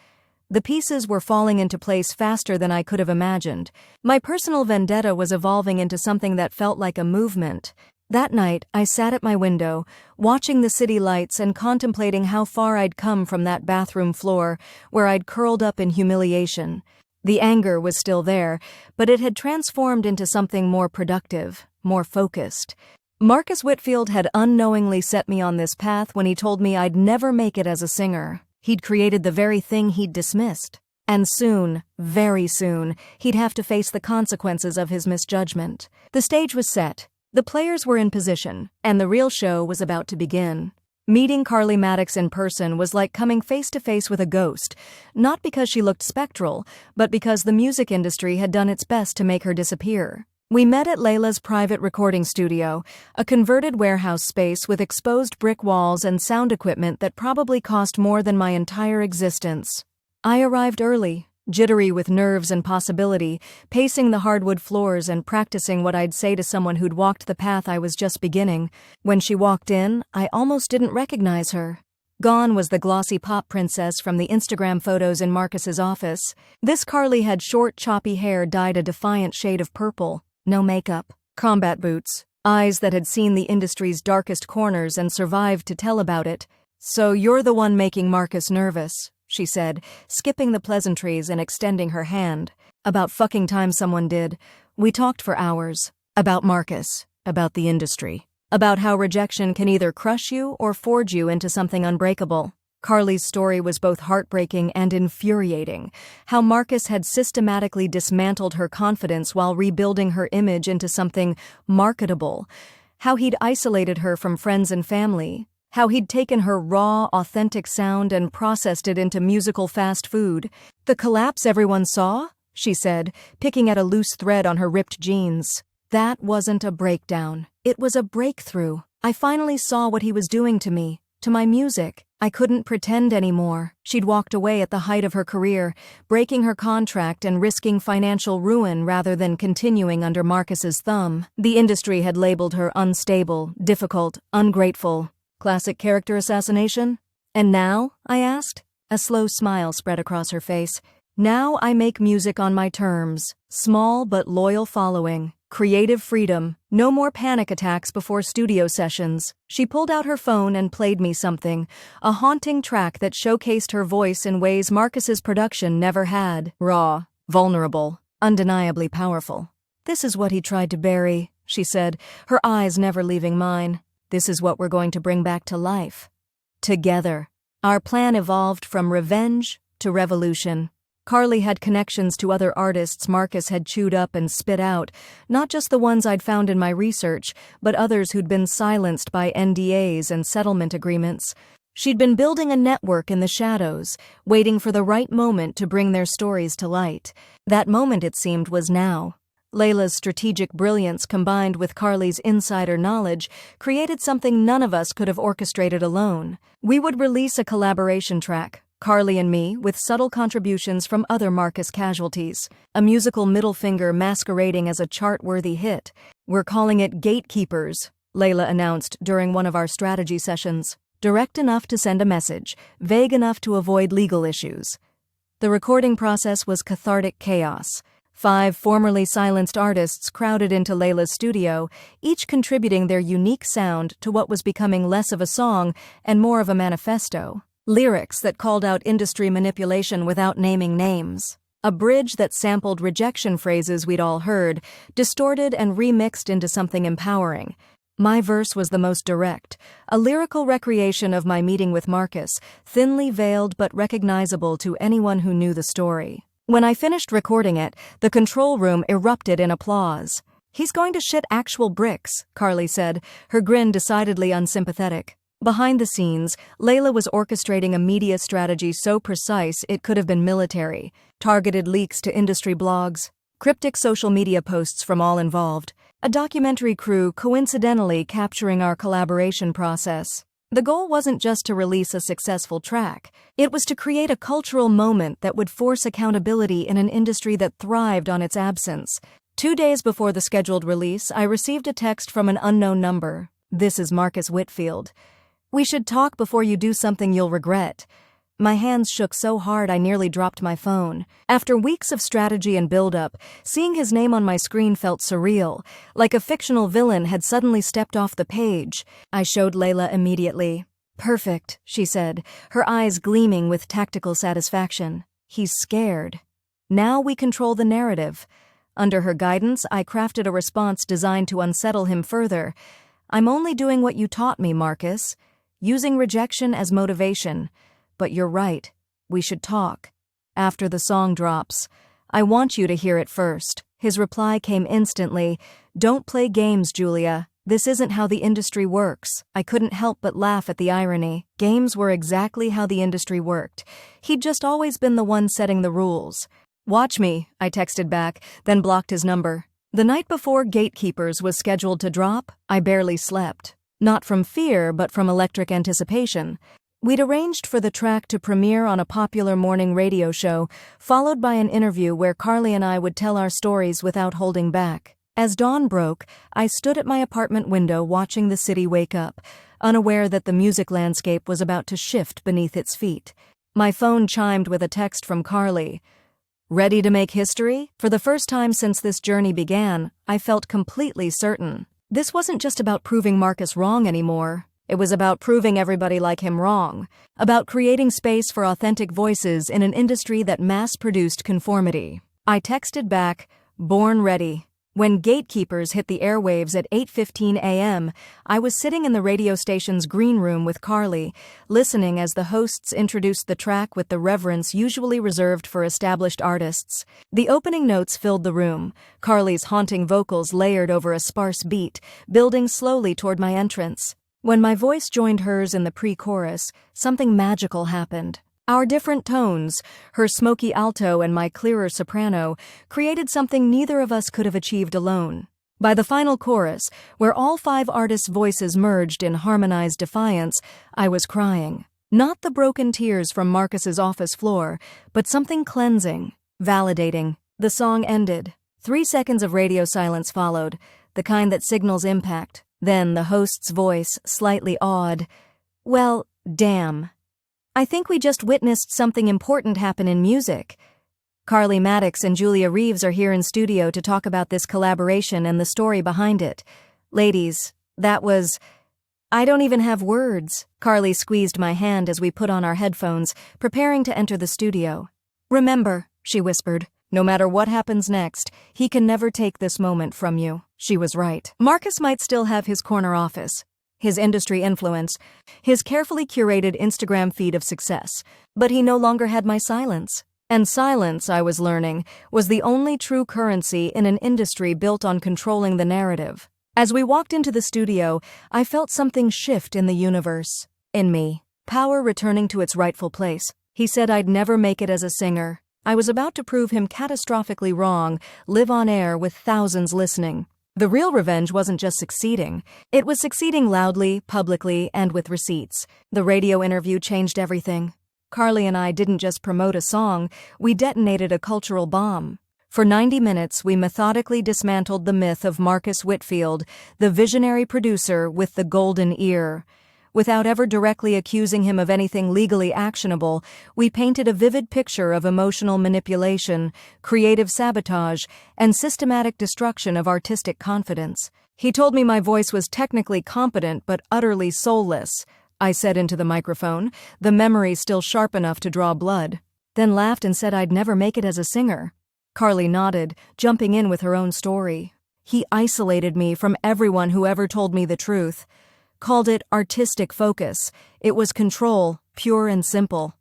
The pieces were falling into place faster than I could have imagined. My personal vendetta was evolving into something that felt like a movement. That night, I sat at my window, watching the city lights and contemplating how far I'd come from that bathroom floor, where I'd curled up in humiliation. The anger was still there, but it had transformed into something more productive, more focused. Marcus Whitfield had unknowingly set me on this path when he told me I'd never make it as a singer. He'd created the very thing he'd dismissed. And soon, very soon, he'd have to face the consequences of his misjudgment. The stage was set. The players were in position, and the real show was about to begin. Meeting Carly Maddox in person was like coming face to face with a ghost, not because she looked spectral, but because the music industry had done its best to make her disappear. We met at Layla's private recording studio, a converted warehouse space with exposed brick walls and sound equipment that probably cost more than my entire existence. I arrived early, jittery with nerves and possibility, pacing the hardwood floors and practicing what I'd say to someone who'd walked the path I was just beginning. When she walked in, I almost didn't recognize her. Gone was the glossy pop princess from the Instagram photos in Marcus's office. This Carly had short, choppy hair dyed a defiant shade of purple. No makeup, combat boots, eyes that had seen the industry's darkest corners and survived to tell about it. "So you're the one making Marcus nervous," she said, skipping the pleasantries and extending her hand. About fucking time someone did. We talked for hours. About Marcus, about the industry, about how rejection can either crush you or forge you into something unbreakable. Carly's story was both heartbreaking and infuriating, how Marcus had systematically dismantled her confidence while rebuilding her image into something marketable, how he'd isolated her from friends and family, how he'd taken her raw, authentic sound and processed it into musical fast food. "The collapse everyone saw?" she said, picking at a loose thread on her ripped jeans. "That wasn't a breakdown. It was a breakthrough. I finally saw what he was doing to me, to my music. I couldn't pretend anymore." She'd walked away at the height of her career, breaking her contract and risking financial ruin rather than continuing under Marcus's thumb. The industry had labeled her unstable, difficult, ungrateful. Classic character assassination? "And now?" I asked. A slow smile spread across her face. "Now I make music on my terms. Small but loyal following. Creative freedom. No more panic attacks before studio sessions." She pulled out her phone and played me something, a haunting track that showcased her voice in ways Marcus's production never had. Raw, vulnerable, undeniably powerful. "This is what he tried to bury," she said, her eyes never leaving mine. "This is what we're going to bring back to life. Together." Our plan evolved from revenge to revolution. Carly had connections to other artists Marcus had chewed up and spit out, not just the ones I'd found in my research, but others who'd been silenced by NDAs and settlement agreements. She'd been building a network in the shadows, waiting for the right moment to bring their stories to light. That moment, it seemed, was now. Layla's strategic brilliance combined with Carly's insider knowledge created something none of us could have orchestrated alone. We would release a collaboration track, Carly and me, with subtle contributions from other Marcus casualties, a musical middle finger masquerading as a chart-worthy hit. "We're calling it Gatekeepers," Layla announced during one of our strategy sessions. Direct enough to send a message, vague enough to avoid legal issues. The recording process was cathartic chaos. 5 formerly silenced artists crowded into Layla's studio, each contributing their unique sound to what was becoming less of a song and more of a manifesto. Lyrics that called out industry manipulation without naming names. A bridge that sampled rejection phrases we'd all heard, distorted and remixed into something empowering. My verse was the most direct, a lyrical recreation of my meeting with Marcus, thinly veiled but recognizable to anyone who knew the story. When I finished recording it, the control room erupted in applause. "He's going to shit actual bricks," Carly said, her grin decidedly unsympathetic. Behind the scenes, Layla was orchestrating a media strategy so precise it could have been military. Targeted leaks to industry blogs, cryptic social media posts from all involved, a documentary crew coincidentally capturing our collaboration process. The goal wasn't just to release a successful track. It was to create a cultural moment that would force accountability in an industry that thrived on its absence. 2 days before the scheduled release, I received a text from an unknown number. "This is Marcus Whitfield. We should talk before you do something you'll regret." My hands shook so hard I nearly dropped my phone. After weeks of strategy and build-up, seeing his name on my screen felt surreal, like a fictional villain had suddenly stepped off the page. I showed Layla immediately. "Perfect," she said, her eyes gleaming with tactical satisfaction. "He's scared. Now we control the narrative." Under her guidance, I crafted a response designed to unsettle him further. "I'm only doing what you taught me, Marcus, using rejection as motivation. But you're right. We should talk. After the song drops. I want you to hear it first." His reply came instantly. "Don't play games, Julia. This isn't how the industry works." I couldn't help but laugh at the irony. Games were exactly how the industry worked. He'd just always been the one setting the rules. "Watch me," I texted back, then blocked his number. The night before Gatekeepers was scheduled to drop, I barely slept. Not from fear, but from electric anticipation. We'd arranged for the track to premiere on a popular morning radio show, followed by an interview where Carly and I would tell our stories without holding back. As dawn broke, I stood at my apartment window watching the city wake up, unaware that the music landscape was about to shift beneath its feet. My phone chimed with a text from Carly. "Ready to make history?" For the first time since this journey began, I felt completely certain. This wasn't just about proving Marcus wrong anymore. It was about proving everybody like him wrong, about creating space for authentic voices in an industry that mass-produced conformity. I texted back, "Born ready." When Gatekeepers hit the airwaves at 8:15 a.m., I was sitting in the radio station's green room with Carly, listening as the hosts introduced the track with the reverence usually reserved for established artists. The opening notes filled the room, Carly's haunting vocals layered over a sparse beat, building slowly toward my entrance. When my voice joined hers in the pre-chorus, something magical happened. Our different tones, her smoky alto and my clearer soprano, created something neither of us could have achieved alone. By the final chorus, where all 5 artists' voices merged in harmonized defiance, I was crying. Not the broken tears from Marcus's office floor, but something cleansing, validating. The song ended. 3 seconds of radio silence followed, the kind that signals impact. Then the host's voice, slightly awed. "Well, damn. I think we just witnessed something important happen in music." Carly Maddox and Julia Reeves are here in studio to talk about this collaboration and the story behind it. "Ladies, that was... I don't even have words." Carly squeezed my hand as we put on our headphones, preparing to enter the studio. "Remember," she whispered, "no matter what happens next, he can never take this moment from you." She was right. Marcus might still have his corner office, his industry influence, his carefully curated Instagram feed of success, but he no longer had my silence. And silence, I was learning, was the only true currency in an industry built on controlling the narrative. As we walked into the studio, I felt something shift in the universe. In me. Power returning to its rightful place. He said I'd never make it as a singer. I was about to prove him catastrophically wrong, live on air with thousands listening. The real revenge wasn't just succeeding. It was succeeding loudly, publicly, and with receipts. The radio interview changed everything. Carly and I didn't just promote a song, we detonated a cultural bomb. For 90 minutes, we methodically dismantled the myth of Marcus Whitfield, the visionary producer with the golden ear. Without ever directly accusing him of anything legally actionable, we painted a vivid picture of emotional manipulation, creative sabotage, and systematic destruction of artistic confidence. He told me my voice was technically competent but utterly soulless. I said into the microphone, the memory still sharp enough to draw blood. then laughed and said I'd never make it as a singer. Carly nodded, jumping in with her own story. He isolated me from everyone who ever told me the truth. Called it artistic focus. It was control, pure and simple.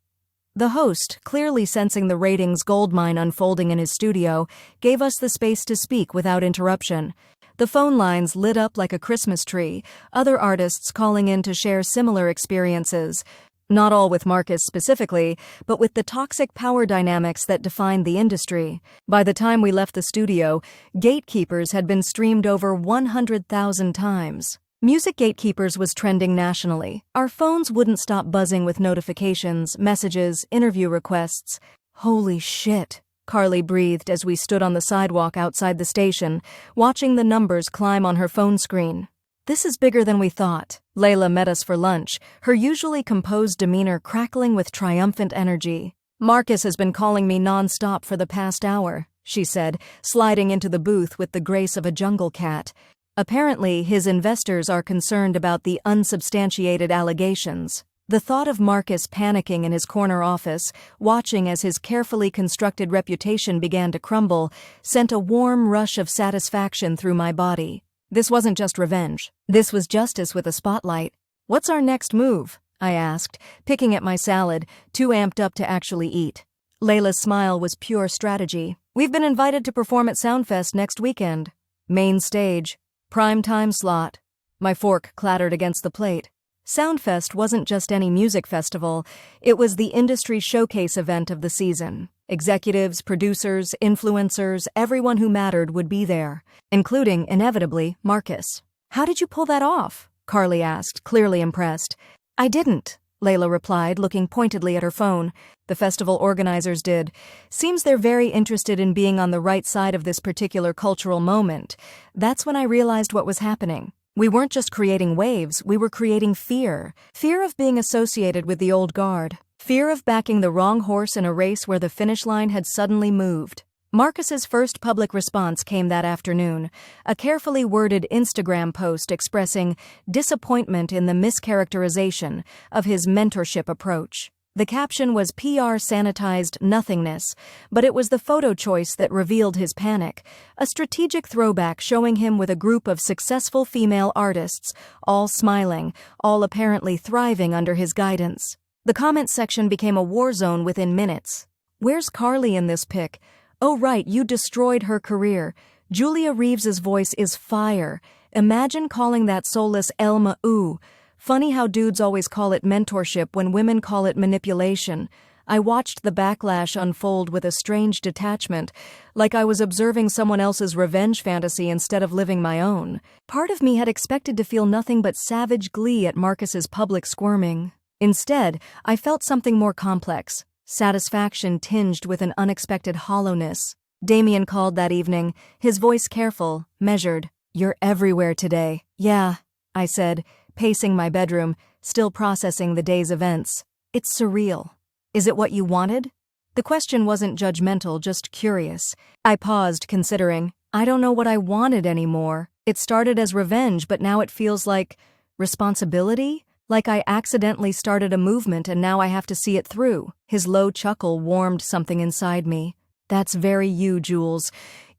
The host, clearly sensing the ratings goldmine unfolding in his studio, gave us the space to speak without interruption. The phone lines lit up like a Christmas tree, other artists calling in to share similar experiences. Not all with Marcus specifically, but with the toxic power dynamics that defined the industry. By the time we left the studio, Gatekeepers had been streamed over 100,000 times. Music Gatekeepers was trending nationally. Our phones wouldn't stop buzzing with notifications, messages, interview requests. Holy shit, Carly breathed as we stood on the sidewalk outside the station, watching the numbers climb on her phone screen. This is bigger than we thought. Layla met us for lunch, her usually composed demeanor crackling with triumphant energy. Marcus has been calling me non-stop for the past hour, she said, sliding into the booth with the grace of a jungle cat. Apparently, his investors are concerned about the unsubstantiated allegations. The thought of Marcus panicking in his corner office, watching as his carefully constructed reputation began to crumble, sent a warm rush of satisfaction through my body. This wasn't just revenge. This was justice with a spotlight. What's our next move? I asked, picking at my salad, too amped up to actually eat. Layla's smile was pure strategy. We've been invited to perform at Soundfest next weekend. Main stage. Prime time slot. My fork clattered against the plate. Soundfest wasn't just any music festival, it was the industry showcase event of the season. Executives, producers, influencers, everyone who mattered would be there, including, inevitably, Marcus. How did you pull that off? Carly asked, clearly impressed. I didn't, Layla replied, looking pointedly at her phone. The festival organizers did. Seems they're very interested in being on the right side of this particular cultural moment. That's when I realized what was happening. We weren't just creating waves, we were creating fear. Fear of being associated with the old guard. Fear of backing the wrong horse in a race where the finish line had suddenly moved. Marcus's first public response came that afternoon, a carefully worded Instagram post expressing disappointment in the mischaracterization of his mentorship approach. The caption was PR sanitized nothingness, but it was the photo choice that revealed his panic, a strategic throwback showing him with a group of successful female artists, all smiling, all apparently thriving under his guidance. The comment section became a war zone within minutes. Where's Carly in this pic? Oh right, you destroyed her career. Julia Reeves's voice is fire. Imagine calling that soulless Elma ooh. Funny how dudes always call it mentorship when women call it manipulation. I watched the backlash unfold with a strange detachment, like I was observing someone else's revenge fantasy instead of living my own. Part of me had expected to feel nothing but savage glee at Marcus's public squirming. Instead, I felt something more complex, satisfaction tinged with an unexpected hollowness. Damien called that evening, his voice careful, measured. You're everywhere today. Yeah, I said, pacing my bedroom, still processing the day's events. It's surreal. Is it what you wanted? The question wasn't judgmental, just curious. I paused, considering. I don't know what I wanted anymore. It started as revenge, but now it feels like responsibility? Like I accidentally started a movement and now I have to see it through. His low chuckle warmed something inside me. That's very you, Jules.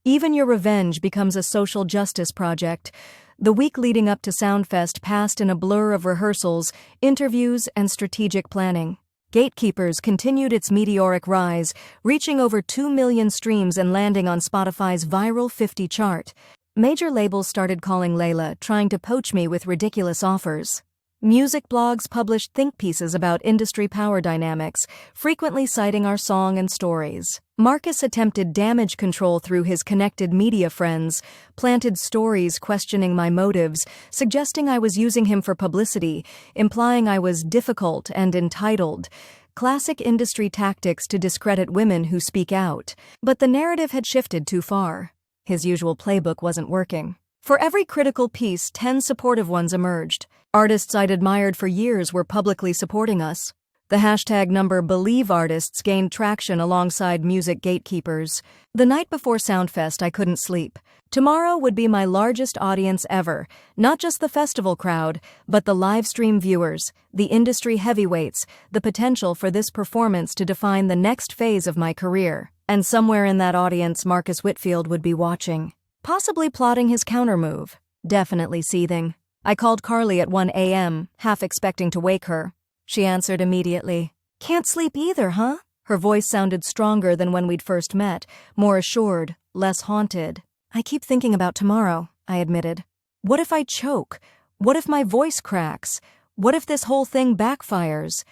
Even your revenge becomes a social justice project. The week leading up to Soundfest passed in a blur of rehearsals, interviews, and strategic planning. Gatekeepers continued its meteoric rise, reaching over 2 million streams and landing on Spotify's Viral 50 chart. Major labels started calling Layla, trying to poach me with ridiculous offers. Music blogs published think pieces about industry power dynamics, frequently citing our song and stories. Marcus attempted damage control through his connected media friends, planted stories questioning my motives, suggesting I was using him for publicity, implying I was difficult and entitled. Classic industry tactics to discredit women who speak out. But the narrative had shifted too far. His usual playbook wasn't working. For every critical piece, 10 supportive ones emerged. Artists I'd admired for years were publicly supporting us. The hashtag number Believe artists gained traction alongside music gatekeepers. The night before Soundfest, I couldn't sleep. Tomorrow would be my largest audience ever, not just the festival crowd, but the live stream viewers, the industry heavyweights, the potential for this performance to define the next phase of my career. And somewhere in that audience, Marcus Whitfield would be watching, possibly plotting his countermove, definitely seething. I called Carly at 1 a.m., half expecting to wake her. She answered immediately. "Can't sleep either, huh?" Her voice sounded stronger than when we'd first met, more assured, less haunted. "I keep thinking about tomorrow," I admitted. "What if I choke? What if my voice cracks? What if this whole thing backfires?"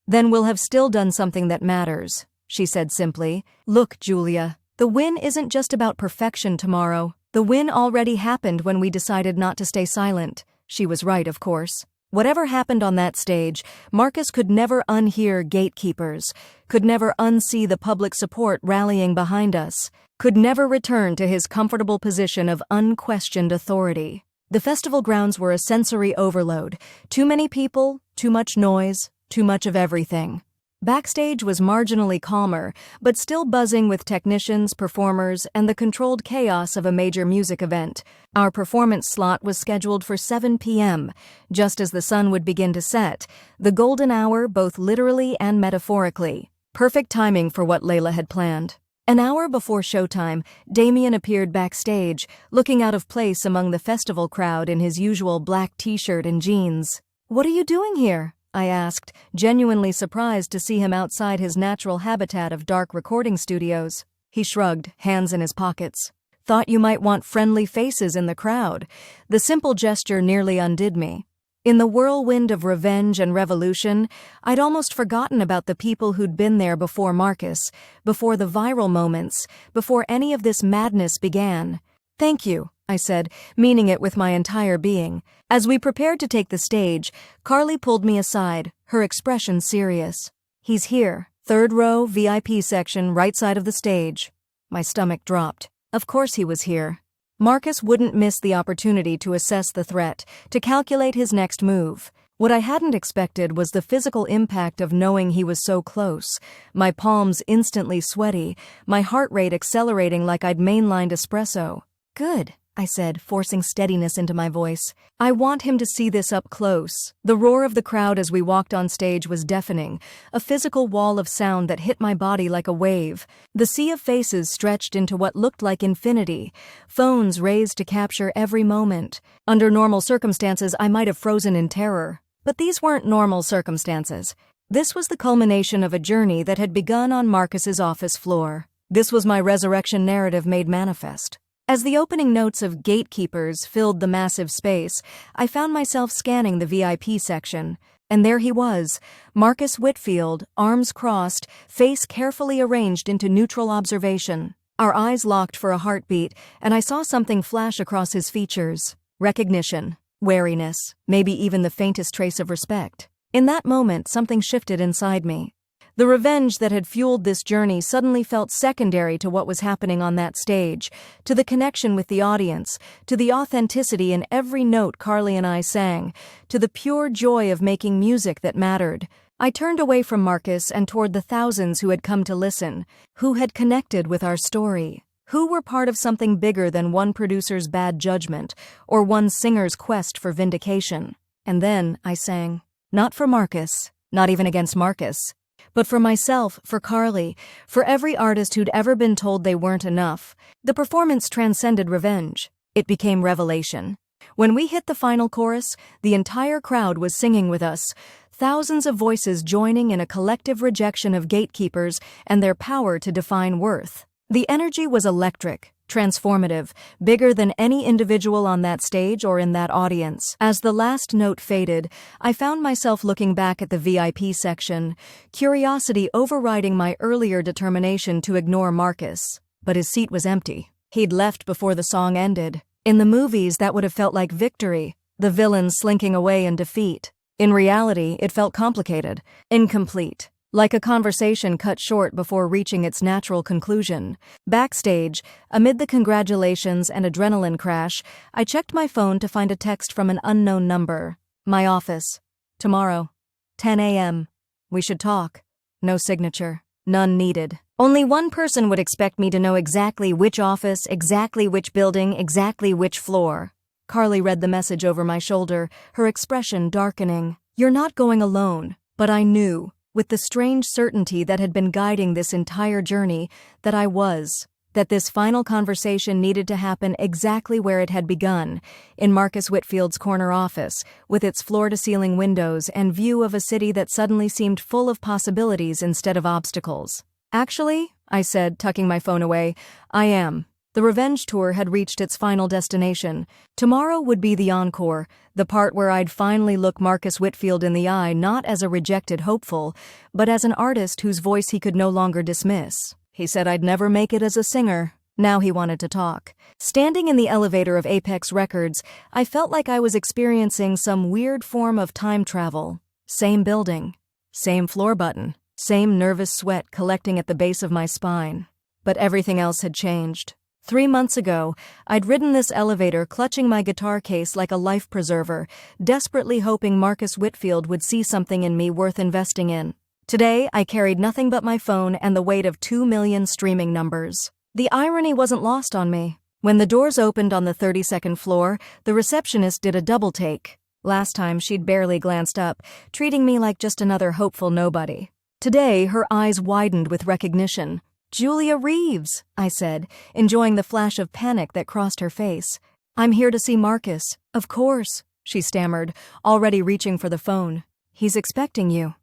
"Then we'll have still done something that matters," she said simply. "Look, Julia, the win isn't just about perfection tomorrow. The win already happened when we decided not to stay silent." She was right, of course. Whatever happened on that stage, Marcus could never unhear gatekeepers, could never unsee the public support rallying behind us, could never return to his comfortable position of unquestioned authority. The festival grounds were a sensory overload. Too many people, too much noise, too much of everything. Backstage was marginally calmer, but still buzzing with technicians, performers, and the controlled chaos of a major music event. Our performance slot was scheduled for 7 p.m., just as the sun would begin to set, the golden hour both literally and metaphorically. Perfect timing for what Layla had planned. An hour before showtime, Damien appeared backstage, looking out of place among the festival crowd in his usual black t-shirt and jeans. "What are you doing here?" I asked, genuinely surprised to see him outside his natural habitat of dark recording studios. He shrugged, hands in his pockets. "Thought you might want friendly faces in the crowd." The simple gesture nearly undid me. In the whirlwind of revenge and revolution, I'd almost forgotten about the people who'd been there before Marcus, before the viral moments, before any of this madness began. "Thank you," I said, meaning it with my entire being. As we prepared to take the stage, Carly pulled me aside, her expression serious. "He's here. 3rd row, VIP section, right side of the stage." My stomach dropped. Of course he was here. Marcus wouldn't miss the opportunity to assess the threat, to calculate his next move. What I hadn't expected was the physical impact of knowing he was so close, my palms instantly sweaty, my heart rate accelerating like I'd mainlined espresso. "Good," I said, forcing steadiness into my voice. "I want him to see this up close." The roar of the crowd as we walked on stage was deafening, a physical wall of sound that hit my body like a wave. The sea of faces stretched into what looked like infinity, phones raised to capture every moment. Under normal circumstances, I might have frozen in terror. But these weren't normal circumstances. This was the culmination of a journey that had begun on Marcus's office floor. This was my resurrection narrative made manifest. As the opening notes of Gatekeepers filled the massive space, I found myself scanning the VIP section. And there he was, Marcus Whitfield, arms crossed, face carefully arranged into neutral observation. Our eyes locked for a heartbeat, and I saw something flash across his features. Recognition, wariness, maybe even the faintest trace of respect. In that moment, something shifted inside me. The revenge that had fueled this journey suddenly felt secondary to what was happening on that stage, to the connection with the audience, to the authenticity in every note Carly and I sang, to the pure joy of making music that mattered. I turned away from Marcus and toward the thousands who had come to listen, who had connected with our story, who were part of something bigger than one producer's bad judgment or one singer's quest for vindication. And then I sang, not for Marcus, not even against Marcus, but for myself, for Carly, for every artist who'd ever been told they weren't enough. The performance transcended revenge. It became revelation. When we hit the final chorus, the entire crowd was singing with us, thousands of voices joining in a collective rejection of gatekeepers and their power to define worth. The energy was electric, transformative, bigger than any individual on that stage or in that audience. As the last note faded, I found myself looking back at the VIP section, curiosity overriding my earlier determination to ignore Marcus. But his seat was empty. He'd left before the song ended. In the movies, that would have felt like victory, the villain slinking away in defeat. In reality, it felt complicated, incomplete. Like a conversation cut short before reaching its natural conclusion. Backstage, amid the congratulations and adrenaline crash, I checked my phone to find a text from an unknown number. My office. Tomorrow. 10 a.m. We should talk. No signature. None needed. Only one person would expect me to know exactly which office, exactly which building, exactly which floor. Carly read the message over my shoulder, her expression darkening. You're not going alone. But I knew, with the strange certainty that had been guiding this entire journey, that I was. That this final conversation needed to happen exactly where it had begun, in Marcus Whitfield's corner office, with its floor-to-ceiling windows and view of a city that suddenly seemed full of possibilities instead of obstacles. Actually, I said, tucking my phone away, I am. The revenge tour had reached its final destination. Tomorrow would be the encore, the part where I'd finally look Marcus Whitfield in the eye not as a rejected hopeful, but as an artist whose voice he could no longer dismiss. He said I'd never make it as a singer. Now he wanted to talk. Standing in the elevator of Apex Records, I felt like I was experiencing some weird form of time travel. Same building. Same floor button. Same nervous sweat collecting at the base of my spine. But everything else had changed. 3 months ago, I'd ridden this elevator clutching my guitar case like a life preserver, desperately hoping Marcus Whitfield would see something in me worth investing in. Today, I carried nothing but my phone and the weight of 2 million streaming numbers. The irony wasn't lost on me. When the doors opened on the 32nd floor, the receptionist did a double take. Last time, she'd barely glanced up, treating me like just another hopeful nobody. Today, her eyes widened with recognition. Julia Reeves, I said, enjoying the flash of panic that crossed her face. I'm here to see Marcus. Of course, she stammered, already reaching for the phone. He's expecting you.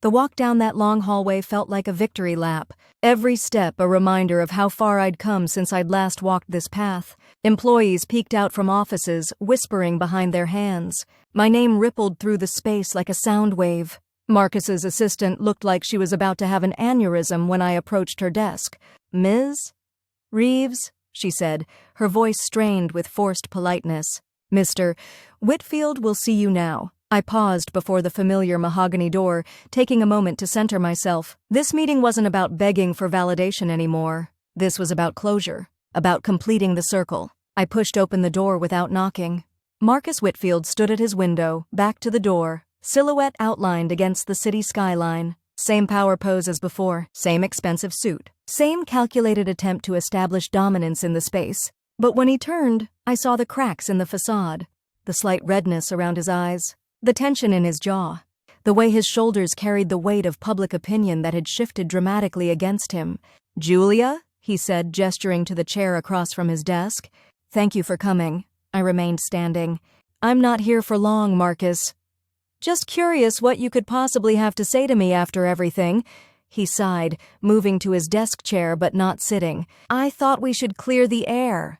The walk down that long hallway felt like a victory lap. Every step a reminder of how far I'd come since I'd last walked this path. Employees peeked out from offices, whispering behind their hands. My name rippled through the space like a sound wave. Marcus's assistant looked like she was about to have an aneurysm when I approached her desk. Ms. Reeves, she said, her voice strained with forced politeness. Mr. Whitfield will see you now. I paused before the familiar mahogany door, taking a moment to center myself. This meeting wasn't about begging for validation anymore. This was about closure, about completing the circle. I pushed open the door without knocking. Marcus Whitfield stood at his window, back to the door. Silhouette outlined against the city skyline. Same power pose as before, same expensive suit, same calculated attempt to establish dominance in the space. But when he turned, I saw the cracks in the facade, the slight redness around his eyes, the tension in his jaw, the way his shoulders carried the weight of public opinion that had shifted dramatically against him. Julia, he said, gesturing to the chair across from his desk. Thank you for coming. I remained standing. I'm not here for long, Marcus. Just curious what you could possibly have to say to me after everything. He sighed, moving to his desk chair but not sitting. I thought we should clear the air.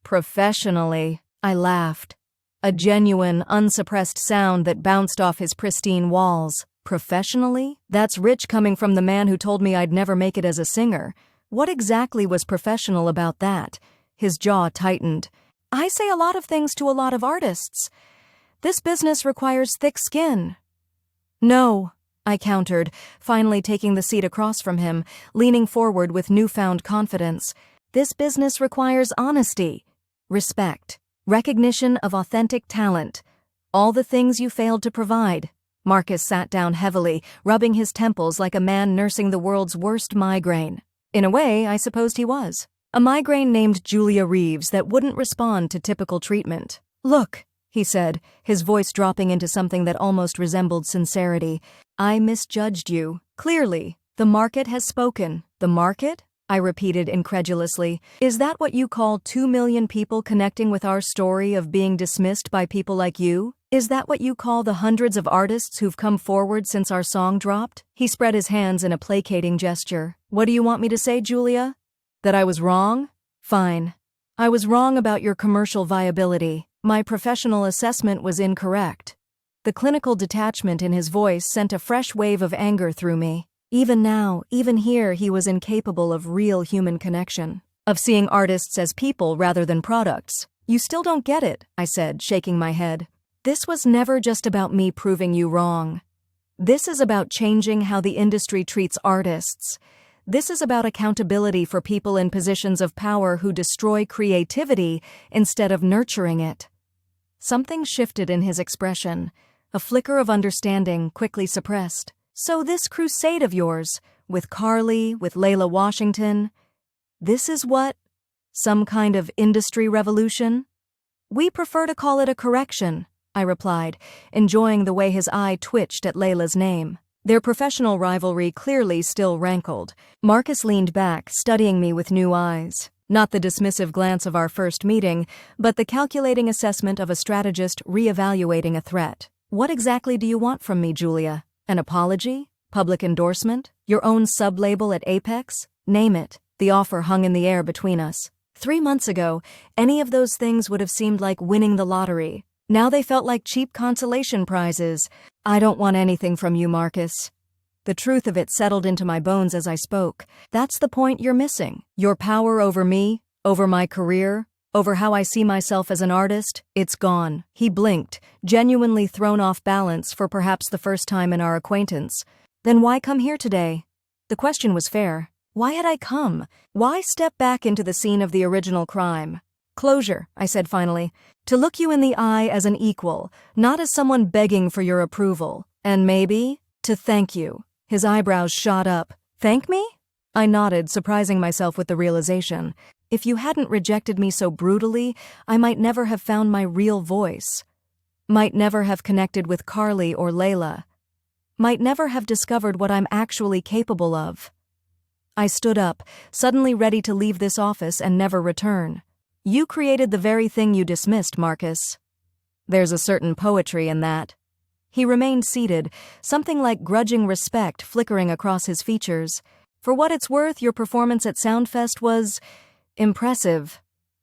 Professionally, I laughed. A genuine, unsuppressed sound that bounced off his pristine walls. Professionally? That's rich coming from the man who told me I'd never make it as a singer. What exactly was professional about that? His jaw tightened. I say a lot of things to a lot of artists. This business requires thick skin. No, I countered, finally taking the seat across from him, leaning forward with newfound confidence. This business requires honesty, respect, recognition of authentic talent. All the things you failed to provide. Marcus sat down heavily, rubbing his temples like a man nursing the world's worst migraine. In a way, I supposed he was. A migraine named Julia Reeves that wouldn't respond to typical treatment. Look, he said, his voice dropping into something that almost resembled sincerity. I misjudged you. Clearly, the market has spoken. The market? I repeated incredulously. Is that what you call 2 million people connecting with our story of being dismissed by people like you? Is that what you call the hundreds of artists who've come forward since our song dropped? He spread his hands in a placating gesture. What do you want me to say, Julia? That I was wrong? Fine. I was wrong about your commercial viability. My professional assessment was incorrect. The clinical detachment in his voice sent a fresh wave of anger through me. Even now, even here, he was incapable of real human connection, of seeing artists as people rather than products. You still don't get it, I said, shaking my head. This was never just about me proving you wrong. This is about changing how the industry treats artists. This is about accountability for people in positions of power who destroy creativity instead of nurturing it. Something shifted in his expression, a flicker of understanding quickly suppressed. So this crusade of yours, with Carly, with Layla Washington. This is what? Some kind of industry revolution? We prefer to call it a correction, I replied, enjoying the way his eye twitched at Layla's name. Their professional rivalry clearly still rankled. Marcus leaned back, studying me with new eyes. Not the dismissive glance of our first meeting, but the calculating assessment of a strategist re-evaluating a threat. What exactly do you want from me, Julia? An apology? Public endorsement? Your own sub-label at Apex? Name it. The offer hung in the air between us. 3 months ago, any of those things would have seemed like winning the lottery. Now they felt like cheap consolation prizes. I don't want anything from you, Marcus. The truth of it settled into my bones as I spoke. That's the point you're missing. Your power over me, over my career, over how I see myself as an artist, it's gone. He blinked, genuinely thrown off balance for perhaps the first time in our acquaintance. Then why come here today? The question was fair. Why had I come? Why step back into the scene of the original crime? Closure, I said finally. To look you in the eye as an equal, not as someone begging for your approval. And maybe, to thank you. His eyebrows shot up. Thank me? I nodded, surprising myself with the realization. If you hadn't rejected me so brutally, I might never have found my real voice. Might never have connected with Carly or Layla. Might never have discovered what I'm actually capable of. I stood up, suddenly ready to leave this office and never return. You created the very thing you dismissed, Marcus. There's a certain poetry in that. He remained seated, something like grudging respect flickering across his features. For what it's worth, your performance at Soundfest was impressive.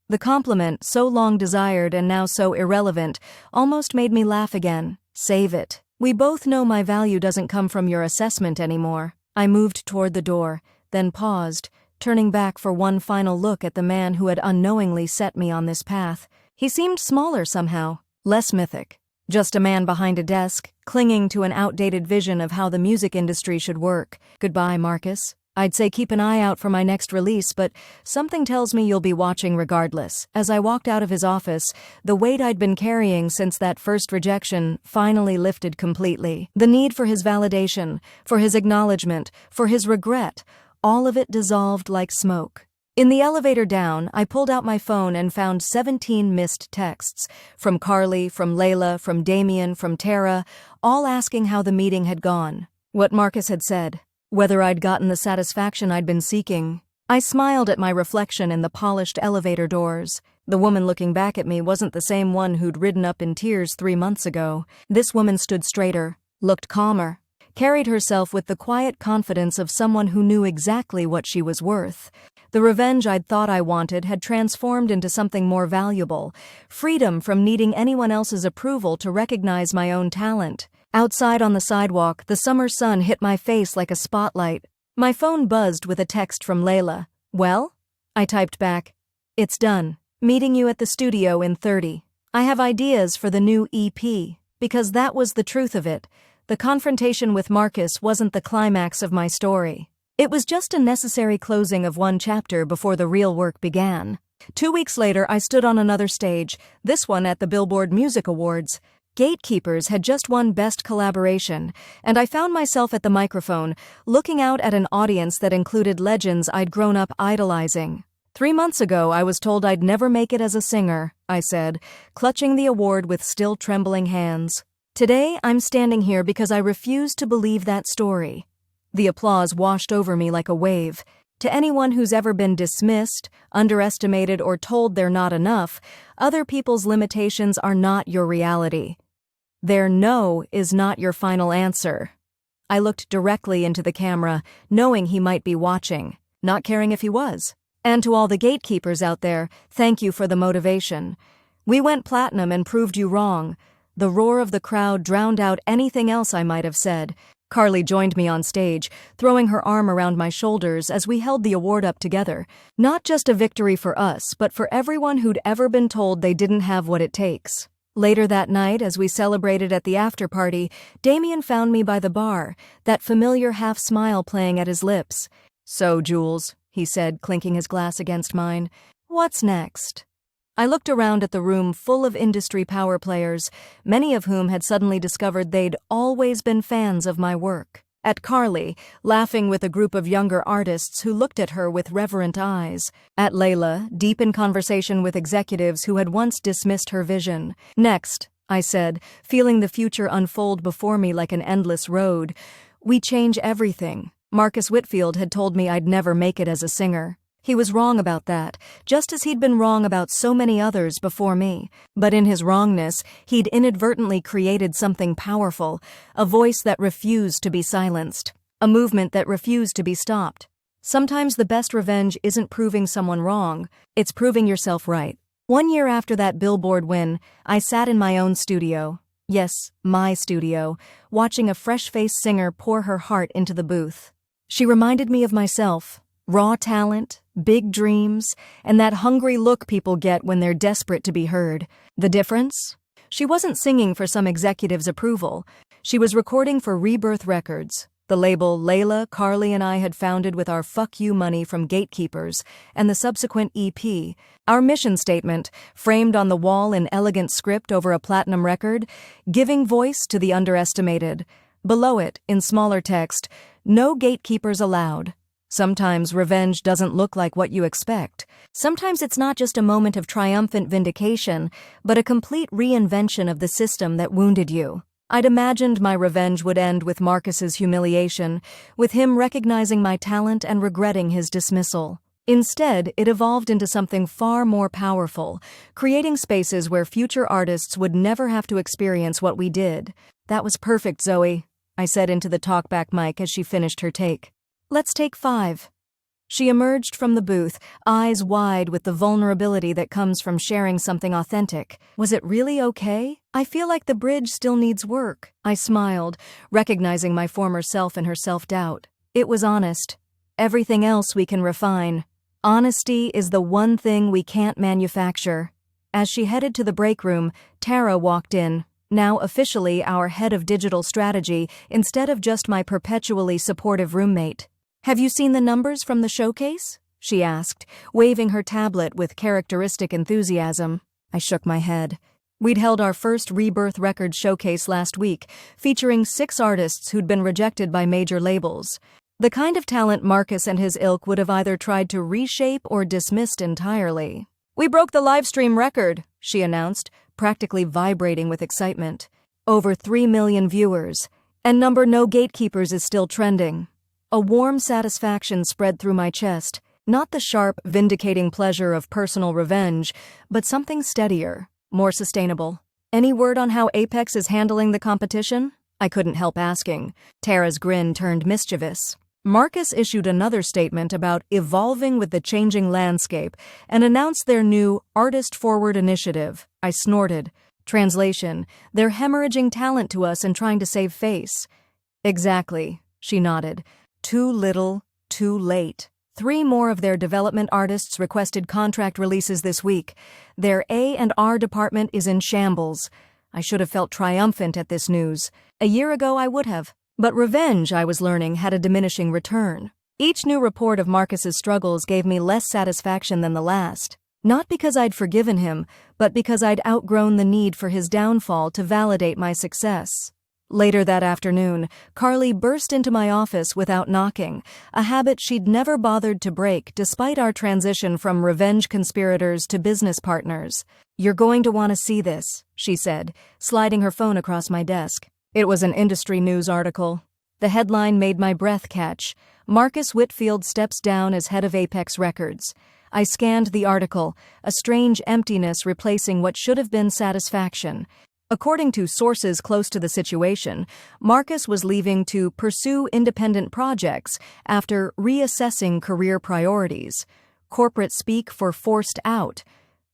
The compliment, so long desired and now so irrelevant, almost made me laugh again. Save it. We both know my value doesn't come from your assessment anymore. I moved toward the door, then paused, turning back for one final look at the man who had unknowingly set me on this path. He seemed smaller somehow, less mythic. Just a man behind a desk, clinging to an outdated vision of how the music industry should work. Goodbye, Marcus. I'd say keep an eye out for my next release, but something tells me you'll be watching regardless. As I walked out of his office, the weight I'd been carrying since that first rejection finally lifted completely. The need for his validation, for his acknowledgement, for his regret, all of it dissolved like smoke. In the elevator down, I pulled out my phone and found 17 missed texts. From Carly, from Layla, from Damien, from Tara, all asking how the meeting had gone. What Marcus had said. Whether I'd gotten the satisfaction I'd been seeking. I smiled at my reflection in the polished elevator doors. The woman looking back at me wasn't the same one who'd ridden up in tears 3 months ago. This woman stood straighter, looked calmer, carried herself with the quiet confidence of someone who knew exactly what she was worth. The revenge I'd thought I wanted had transformed into something more valuable, freedom from needing anyone else's approval to recognize my own talent. Outside on the sidewalk, the summer sun hit my face like a spotlight. My phone buzzed with a text from Layla. Well? I typed back. It's done. Meeting you at the studio in 30. I have ideas for the new EP, because that was the truth of it. The confrontation with Marcus wasn't the climax of my story. It was just a necessary closing of one chapter before the real work began. 2 weeks later, I stood on another stage, this one at the Billboard Music Awards. Gatekeepers had just won Best Collaboration, and I found myself at the microphone, looking out at an audience that included legends I'd grown up idolizing. 3 months ago, I was told I'd never make it as a singer, I said, clutching the award with still trembling hands. Today, I'm standing here because I refuse to believe that story. The applause washed over me like a wave. To anyone who's ever been dismissed, underestimated, or told they're not enough, other people's limitations are not your reality. Their no is not your final answer. I looked directly into the camera, knowing he might be watching, not caring if he was. And to all the gatekeepers out there, thank you for the motivation. We went platinum and proved you wrong. The roar of the crowd drowned out anything else I might have said. Carly joined me on stage, throwing her arm around my shoulders as we held the award up together. Not just a victory for us, but for everyone who'd ever been told they didn't have what it takes. Later that night, as we celebrated at the after-party, Damien found me by the bar, that familiar half-smile playing at his lips. So, Jules, he said, clinking his glass against mine, what's next? I looked around at the room full of industry power players, many of whom had suddenly discovered they'd always been fans of my work. At Carly, laughing with a group of younger artists who looked at her with reverent eyes. At Layla, deep in conversation with executives who had once dismissed her vision. Next, I said, feeling the future unfold before me like an endless road, we change everything. Marcus Whitfield had told me I'd never make it as a singer. He was wrong about that, just as he'd been wrong about so many others before me. But in his wrongness, he'd inadvertently created something powerful, a voice that refused to be silenced, a movement that refused to be stopped. Sometimes the best revenge isn't proving someone wrong, it's proving yourself right. 1 year after that Billboard win, I sat in my own studio. Yes, my studio, watching a fresh-faced singer pour her heart into the booth. She reminded me of myself. Raw talent, big dreams, and that hungry look people get when they're desperate to be heard. The difference? She wasn't singing for some executive's approval. She was recording for Rebirth Records, the label Layla, Carly, and I had founded with our fuck you money from gatekeepers, and the subsequent EP. Our mission statement, framed on the wall in elegant script over a platinum record, giving voice to the underestimated. Below it, in smaller text, no gatekeepers allowed. Sometimes revenge doesn't look like what you expect. Sometimes it's not just a moment of triumphant vindication, but a complete reinvention of the system that wounded you. I'd imagined my revenge would end with Marcus's humiliation, with him recognizing my talent and regretting his dismissal. Instead, it evolved into something far more powerful, creating spaces where future artists would never have to experience what we did. That was perfect, Zoe, I said into the talkback mic as she finished her take. Let's take 5. She emerged from the booth, eyes wide with the vulnerability that comes from sharing something authentic. Was it really okay? I feel like the bridge still needs work. I smiled, recognizing my former self and her self-doubt. It was honest. Everything else we can refine. Honesty is the one thing we can't manufacture. As she headed to the break room, Tara walked in, now officially our head of digital strategy instead of just my perpetually supportive roommate. Have you seen the numbers from the showcase? She asked, waving her tablet with characteristic enthusiasm. I shook my head. We'd held our first Rebirth Records showcase last week, featuring 6 artists who'd been rejected by major labels. The kind of talent Marcus and his ilk would have either tried to reshape or dismissed entirely. We broke the livestream record, she announced, practically vibrating with excitement. Over 3 million viewers, and number No Gatekeepers is still trending. A warm satisfaction spread through my chest, not the sharp, vindicating pleasure of personal revenge, but something steadier, more sustainable. Any word on how Apex is handling the competition? I couldn't help asking. Tara's grin turned mischievous. Marcus issued another statement about evolving with the changing landscape and announced their new Artist Forward initiative. I snorted. Translation, they're hemorrhaging talent to us and trying to save face. Exactly, she nodded. Too little, too late. 3 more of their development artists requested contract releases this week. Their A&R department is in shambles. I should have felt triumphant at this news. A year ago I would have. But revenge, I was learning, had a diminishing return. Each new report of Marcus's struggles gave me less satisfaction than the last. Not because I'd forgiven him, but because I'd outgrown the need for his downfall to validate my success. Later that afternoon, Carly burst into my office without knocking, a habit she'd never bothered to break despite our transition from revenge conspirators to business partners. You're going to want to see this, she said, sliding her phone across my desk. It was an industry news article. The headline made my breath catch. Marcus Whitfield steps down as head of Apex Records. I scanned the article, a strange emptiness replacing what should have been satisfaction. According to sources close to the situation, Marcus was leaving to pursue independent projects after reassessing career priorities. Corporate speak for forced out.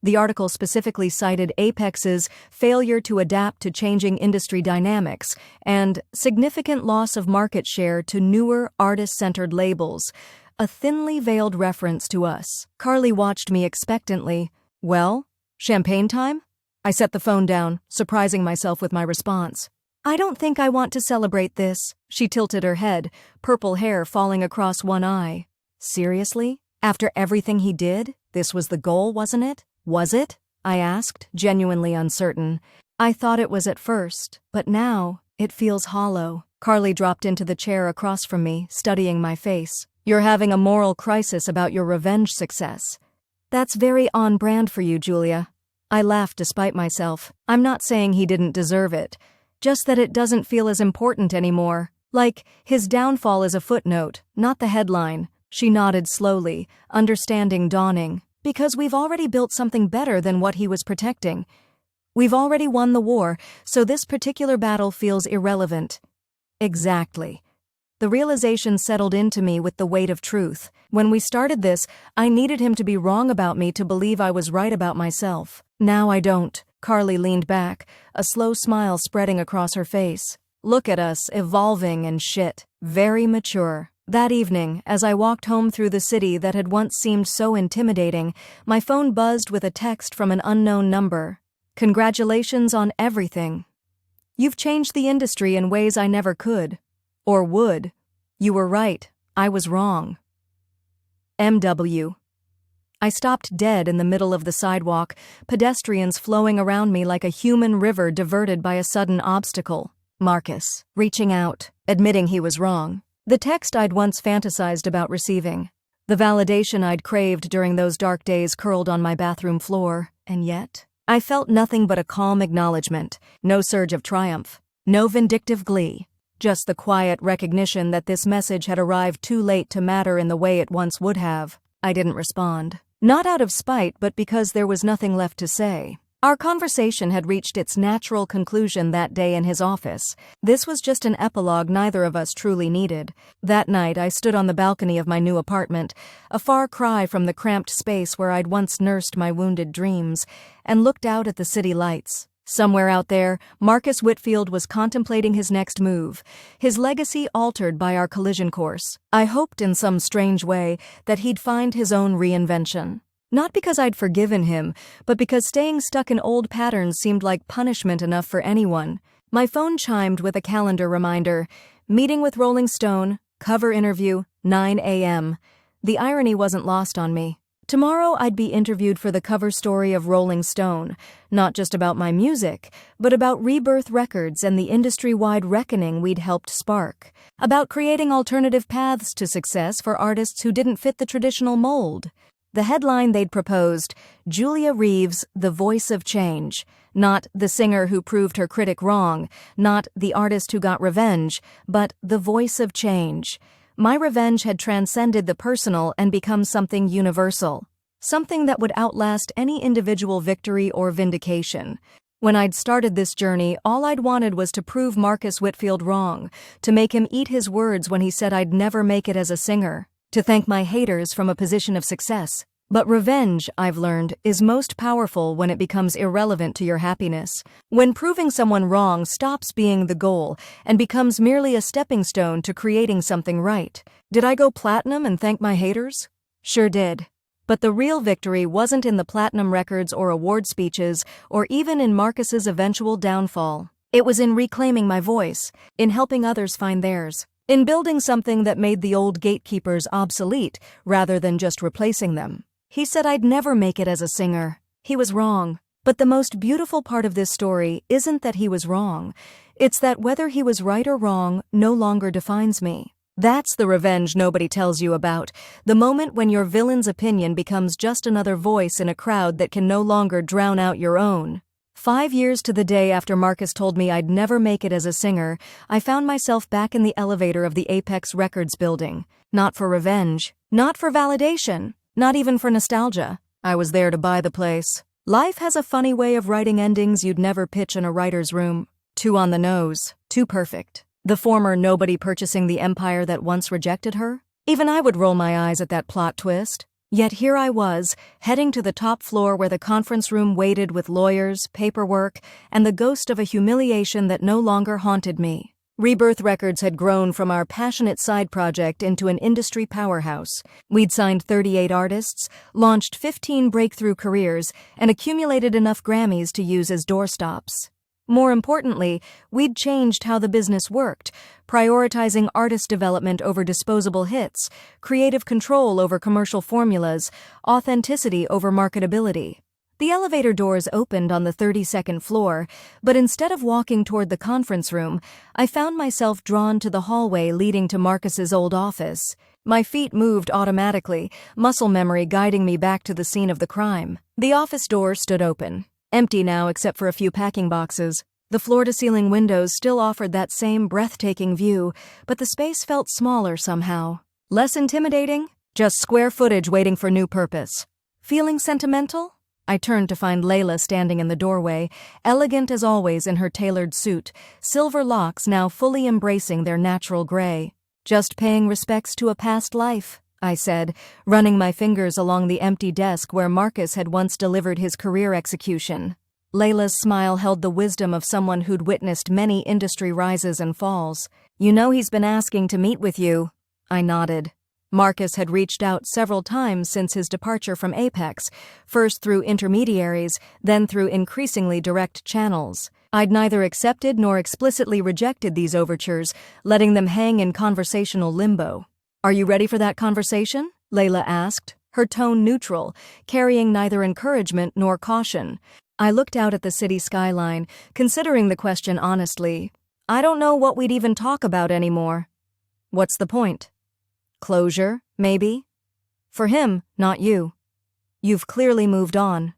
The article specifically cited Apex's failure to adapt to changing industry dynamics and significant loss of market share to newer, artist-centered labels, a thinly veiled reference to us. Carly watched me expectantly. Well, champagne time? I set the phone down, surprising myself with my response. I don't think I want to celebrate this. She tilted her head, purple hair falling across one eye. Seriously? After everything he did, this was the goal, wasn't it? Was it? I asked, genuinely uncertain. I thought it was at first, but now it feels hollow. Carly dropped into the chair across from me, studying my face. You're having a moral crisis about your revenge success. That's very on brand for you, Julia. I laughed despite myself. I'm not saying he didn't deserve it, just that it doesn't feel as important anymore. Like, his downfall is a footnote, not the headline. She nodded slowly, understanding dawning. Because we've already built something better than what he was protecting. We've already won the war, so this particular battle feels irrelevant. Exactly. The realization settled into me with the weight of truth. When we started this, I needed him to be wrong about me to believe I was right about myself. Now I don't. Carly leaned back, a slow smile spreading across her face. Look at us, evolving and shit. Very mature. That evening, as I walked home through the city that had once seemed so intimidating, my phone buzzed with a text from an unknown number. Congratulations on everything. You've changed the industry in ways I never could. Or would. You were right. I was wrong. MW. I stopped dead in the middle of the sidewalk, pedestrians flowing around me like a human river diverted by a sudden obstacle. Marcus, reaching out, admitting he was wrong. The text I'd once fantasized about receiving. The validation I'd craved during those dark days curled on my bathroom floor, and yet I felt nothing but a calm acknowledgement, no surge of triumph, no vindictive glee, just the quiet recognition that this message had arrived too late to matter in the way it once would have. I didn't respond. Not out of spite, but because there was nothing left to say. Our conversation had reached its natural conclusion that day in his office. This was just an epilogue neither of us truly needed. That night, I stood on the balcony of my new apartment, a far cry from the cramped space where I'd once nursed my wounded dreams, and looked out at the city lights. Somewhere out there, Marcus Whitfield was contemplating his next move, his legacy altered by our collision course. I hoped in some strange way that he'd find his own reinvention. Not because I'd forgiven him, but because staying stuck in old patterns seemed like punishment enough for anyone. My phone chimed with a calendar reminder. Meeting with Rolling Stone, cover interview, 9 a.m. The irony wasn't lost on me. Tomorrow I'd be interviewed for the cover story of Rolling Stone, not just about my music, but about Rebirth Records and the industry-wide reckoning we'd helped spark. About creating alternative paths to success for artists who didn't fit the traditional mold. The headline they'd proposed, Julia Reeves, the voice of change. Not the singer who proved her critic wrong, not the artist who got revenge, but the voice of change. My revenge had transcended the personal and become something universal. Something that would outlast any individual victory or vindication. When I'd started this journey, all I'd wanted was to prove Marcus Whitfield wrong, to make him eat his words when he said I'd never make it as a singer. To thank my haters from a position of success. But revenge, I've learned, is most powerful when it becomes irrelevant to your happiness. When proving someone wrong stops being the goal and becomes merely a stepping stone to creating something right. Did I go platinum and thank my haters? Sure did. But the real victory wasn't in the platinum records or award speeches, or even in Marcus's eventual downfall. It was in reclaiming my voice, in helping others find theirs. In building something that made the old gatekeepers obsolete, rather than just replacing them. He said I'd never make it as a singer. He was wrong. But the most beautiful part of this story isn't that he was wrong. It's that whether he was right or wrong no longer defines me. That's the revenge nobody tells you about. The moment when your villain's opinion becomes just another voice in a crowd that can no longer drown out your own. 5 years to the day after Marcus told me I'd never make it as a singer, I found myself back in the elevator of the Apex Records building. Not for revenge. Not for validation. Not even for nostalgia. I was there to buy the place. Life has a funny way of writing endings you'd never pitch in a writer's room. Too on the nose. Too perfect. The former nobody purchasing the empire that once rejected her? Even I would roll my eyes at that plot twist. Yet here I was, heading to the top floor where the conference room waited with lawyers, paperwork, and the ghost of a humiliation that no longer haunted me. Rebirth Records had grown from our passionate side project into an industry powerhouse. We'd signed 38 artists, launched 15 breakthrough careers, and accumulated enough Grammys to use as doorstops. More importantly, we'd changed how the business worked, prioritizing artist development over disposable hits, creative control over commercial formulas, authenticity over marketability. The elevator doors opened on the 32nd floor, but instead of walking toward the conference room, I found myself drawn to the hallway leading to Marcus's old office. My feet moved automatically, muscle memory guiding me back to the scene of the crime. The office door stood open, empty now except for a few packing boxes. The floor-to-ceiling windows still offered that same breathtaking view, but the space felt smaller somehow. Less intimidating? Just square footage waiting for new purpose. Feeling sentimental? I turned to find Layla standing in the doorway, elegant as always in her tailored suit, silver locks now fully embracing their natural gray. "Just paying respects to a past life," I said, running my fingers along the empty desk where Marcus had once delivered his career execution. Layla's smile held the wisdom of someone who'd witnessed many industry rises and falls. "You know he's been asking to meet with you." I nodded. Marcus had reached out several times since his departure from Apex, first through intermediaries, then through increasingly direct channels. I'd neither accepted nor explicitly rejected these overtures, letting them hang in conversational limbo. "Are you ready for that conversation?" Layla asked, her tone neutral, carrying neither encouragement nor caution. I looked out at the city skyline, considering the question honestly. I don't know what we'd even talk about anymore. What's the point? Closure, maybe? For him, not you. You've clearly moved on.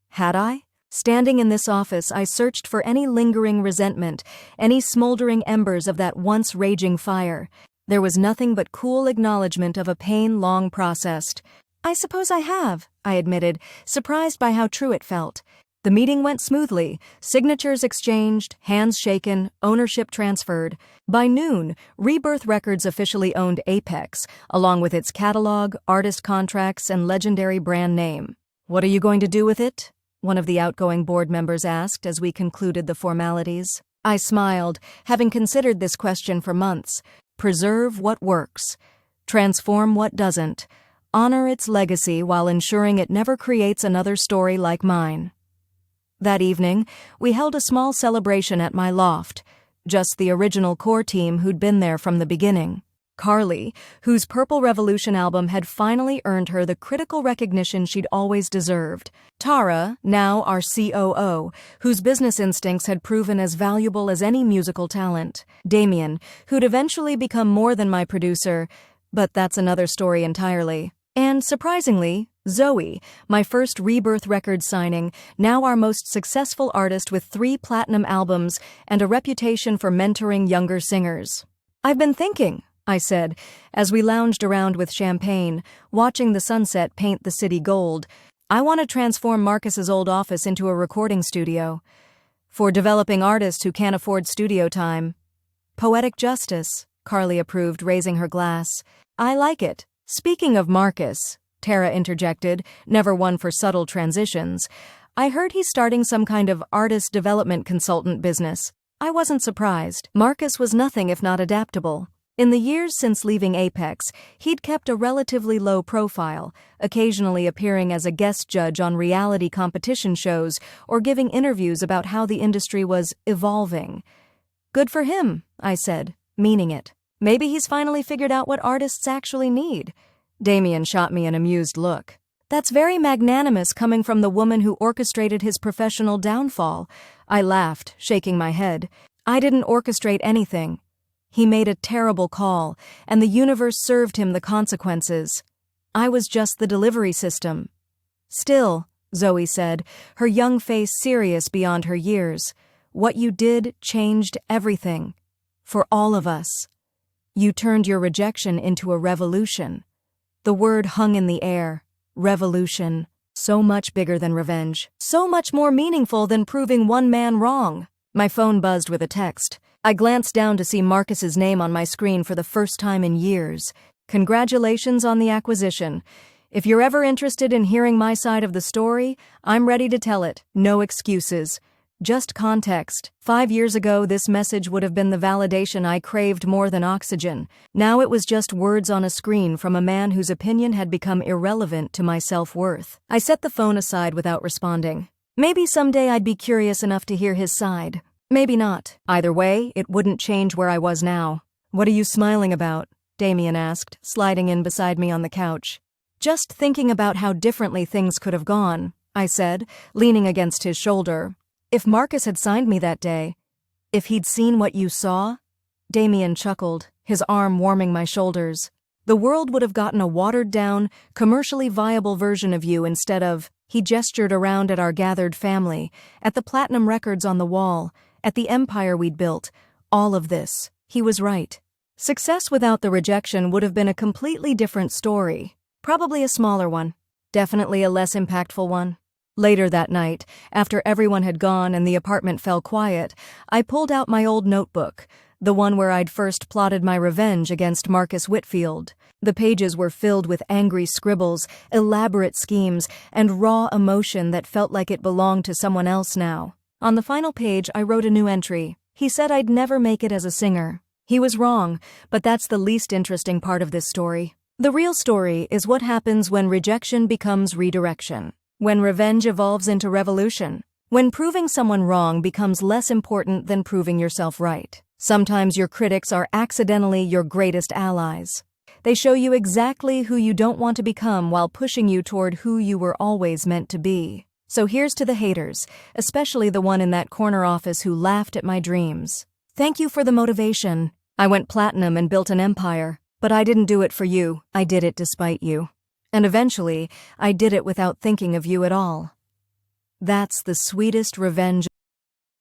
Had I? Standing in this office, I searched for any lingering resentment, any smoldering embers of that once raging fire. There was nothing but cool acknowledgement of a pain long processed. "I suppose I have," I admitted, surprised by how true it felt. The meeting went smoothly, signatures exchanged, hands shaken, ownership transferred. By noon, Rebirth Records officially owned Apex, along with its catalog, artist contracts, and legendary brand name. "What are you going to do with it?" one of the outgoing board members asked as we concluded the formalities. I smiled, having considered this question for months. Preserve what works. Transform what doesn't. Honor its legacy while ensuring it never creates another story like mine. That evening, we held a small celebration at my loft, just the original core team who'd been there from the beginning. Carly, whose Purple Revolution album had finally earned her the critical recognition she'd always deserved. Tara, now our COO, whose business instincts had proven as valuable as any musical talent. Damien, who'd eventually become more than my producer, but that's another story entirely. And surprisingly, Zoe, my first Rebirth Records signing, now our most successful artist with 3 platinum albums and a reputation for mentoring younger singers. "I've been thinking," I said, as we lounged around with champagne, watching the sunset paint the city gold. "I want to transform Marcus's old office into a recording studio. For developing artists who can't afford studio time." "Poetic justice," Carly approved, raising her glass. "I like it." "Speaking of Marcus," Tara interjected, never one for subtle transitions, "I heard he's starting some kind of artist development consultant business." I wasn't surprised. Marcus was nothing if not adaptable. In the years since leaving Apex, he'd kept a relatively low profile, occasionally appearing as a guest judge on reality competition shows or giving interviews about how the industry was evolving. "Good for him," I said, meaning it. "Maybe he's finally figured out what artists actually need." Damien shot me an amused look. "That's very magnanimous coming from the woman who orchestrated his professional downfall." I laughed, shaking my head. "I didn't orchestrate anything. He made a terrible call, and the universe served him the consequences. I was just the delivery system." "Still," Zoe said, her young face serious beyond her years, "what you did changed everything. For all of us. You turned your rejection into a revolution." The word hung in the air. Revolution. So much bigger than revenge. So much more meaningful than proving one man wrong. My phone buzzed with a text. I glanced down to see Marcus's name on my screen for the first time in years. "Congratulations on the acquisition. If you're ever interested in hearing my side of the story, I'm ready to tell it. No excuses. Just context. 5 years ago, this message would have been the validation I craved more than oxygen. Now it was just words on a screen from a man whose opinion had become irrelevant to my self-worth." I set the phone aside without responding. Maybe someday I'd be curious enough to hear his side. Maybe not. Either way, it wouldn't change where I was now. "What are you smiling about?" Damien asked, sliding in beside me on the couch. "Just thinking about how differently things could have gone," I said, leaning against his shoulder. If Marcus had signed me that day, if he'd seen what you saw? Damien chuckled, his arm warming my shoulders. The world would have gotten a watered-down, commercially viable version of you instead of, he gestured around at our gathered family, at the platinum records on the wall, at the empire we'd built. All of this. He was right. Success without the rejection would have been a completely different story. Probably a smaller one. Definitely a less impactful one. Later that night, after everyone had gone and the apartment fell quiet, I pulled out my old notebook, the one where I'd first plotted my revenge against Marcus Whitfield. The pages were filled with angry scribbles, elaborate schemes, and raw emotion that felt like it belonged to someone else now. On the final page, I wrote a new entry. He said I'd never make it as a singer. He was wrong, but that's the least interesting part of this story. The real story is what happens when rejection becomes redirection. When revenge evolves into revolution. When proving someone wrong becomes less important than proving yourself right. Sometimes your critics are accidentally your greatest allies. They show you exactly who you don't want to become while pushing you toward who you were always meant to be. So here's to the haters, especially the one in that corner office who laughed at my dreams. Thank you for the motivation. I went platinum and built an empire, but I didn't do it for you. I did it despite you. And eventually, I did it without thinking of you at all. That's the sweetest revenge.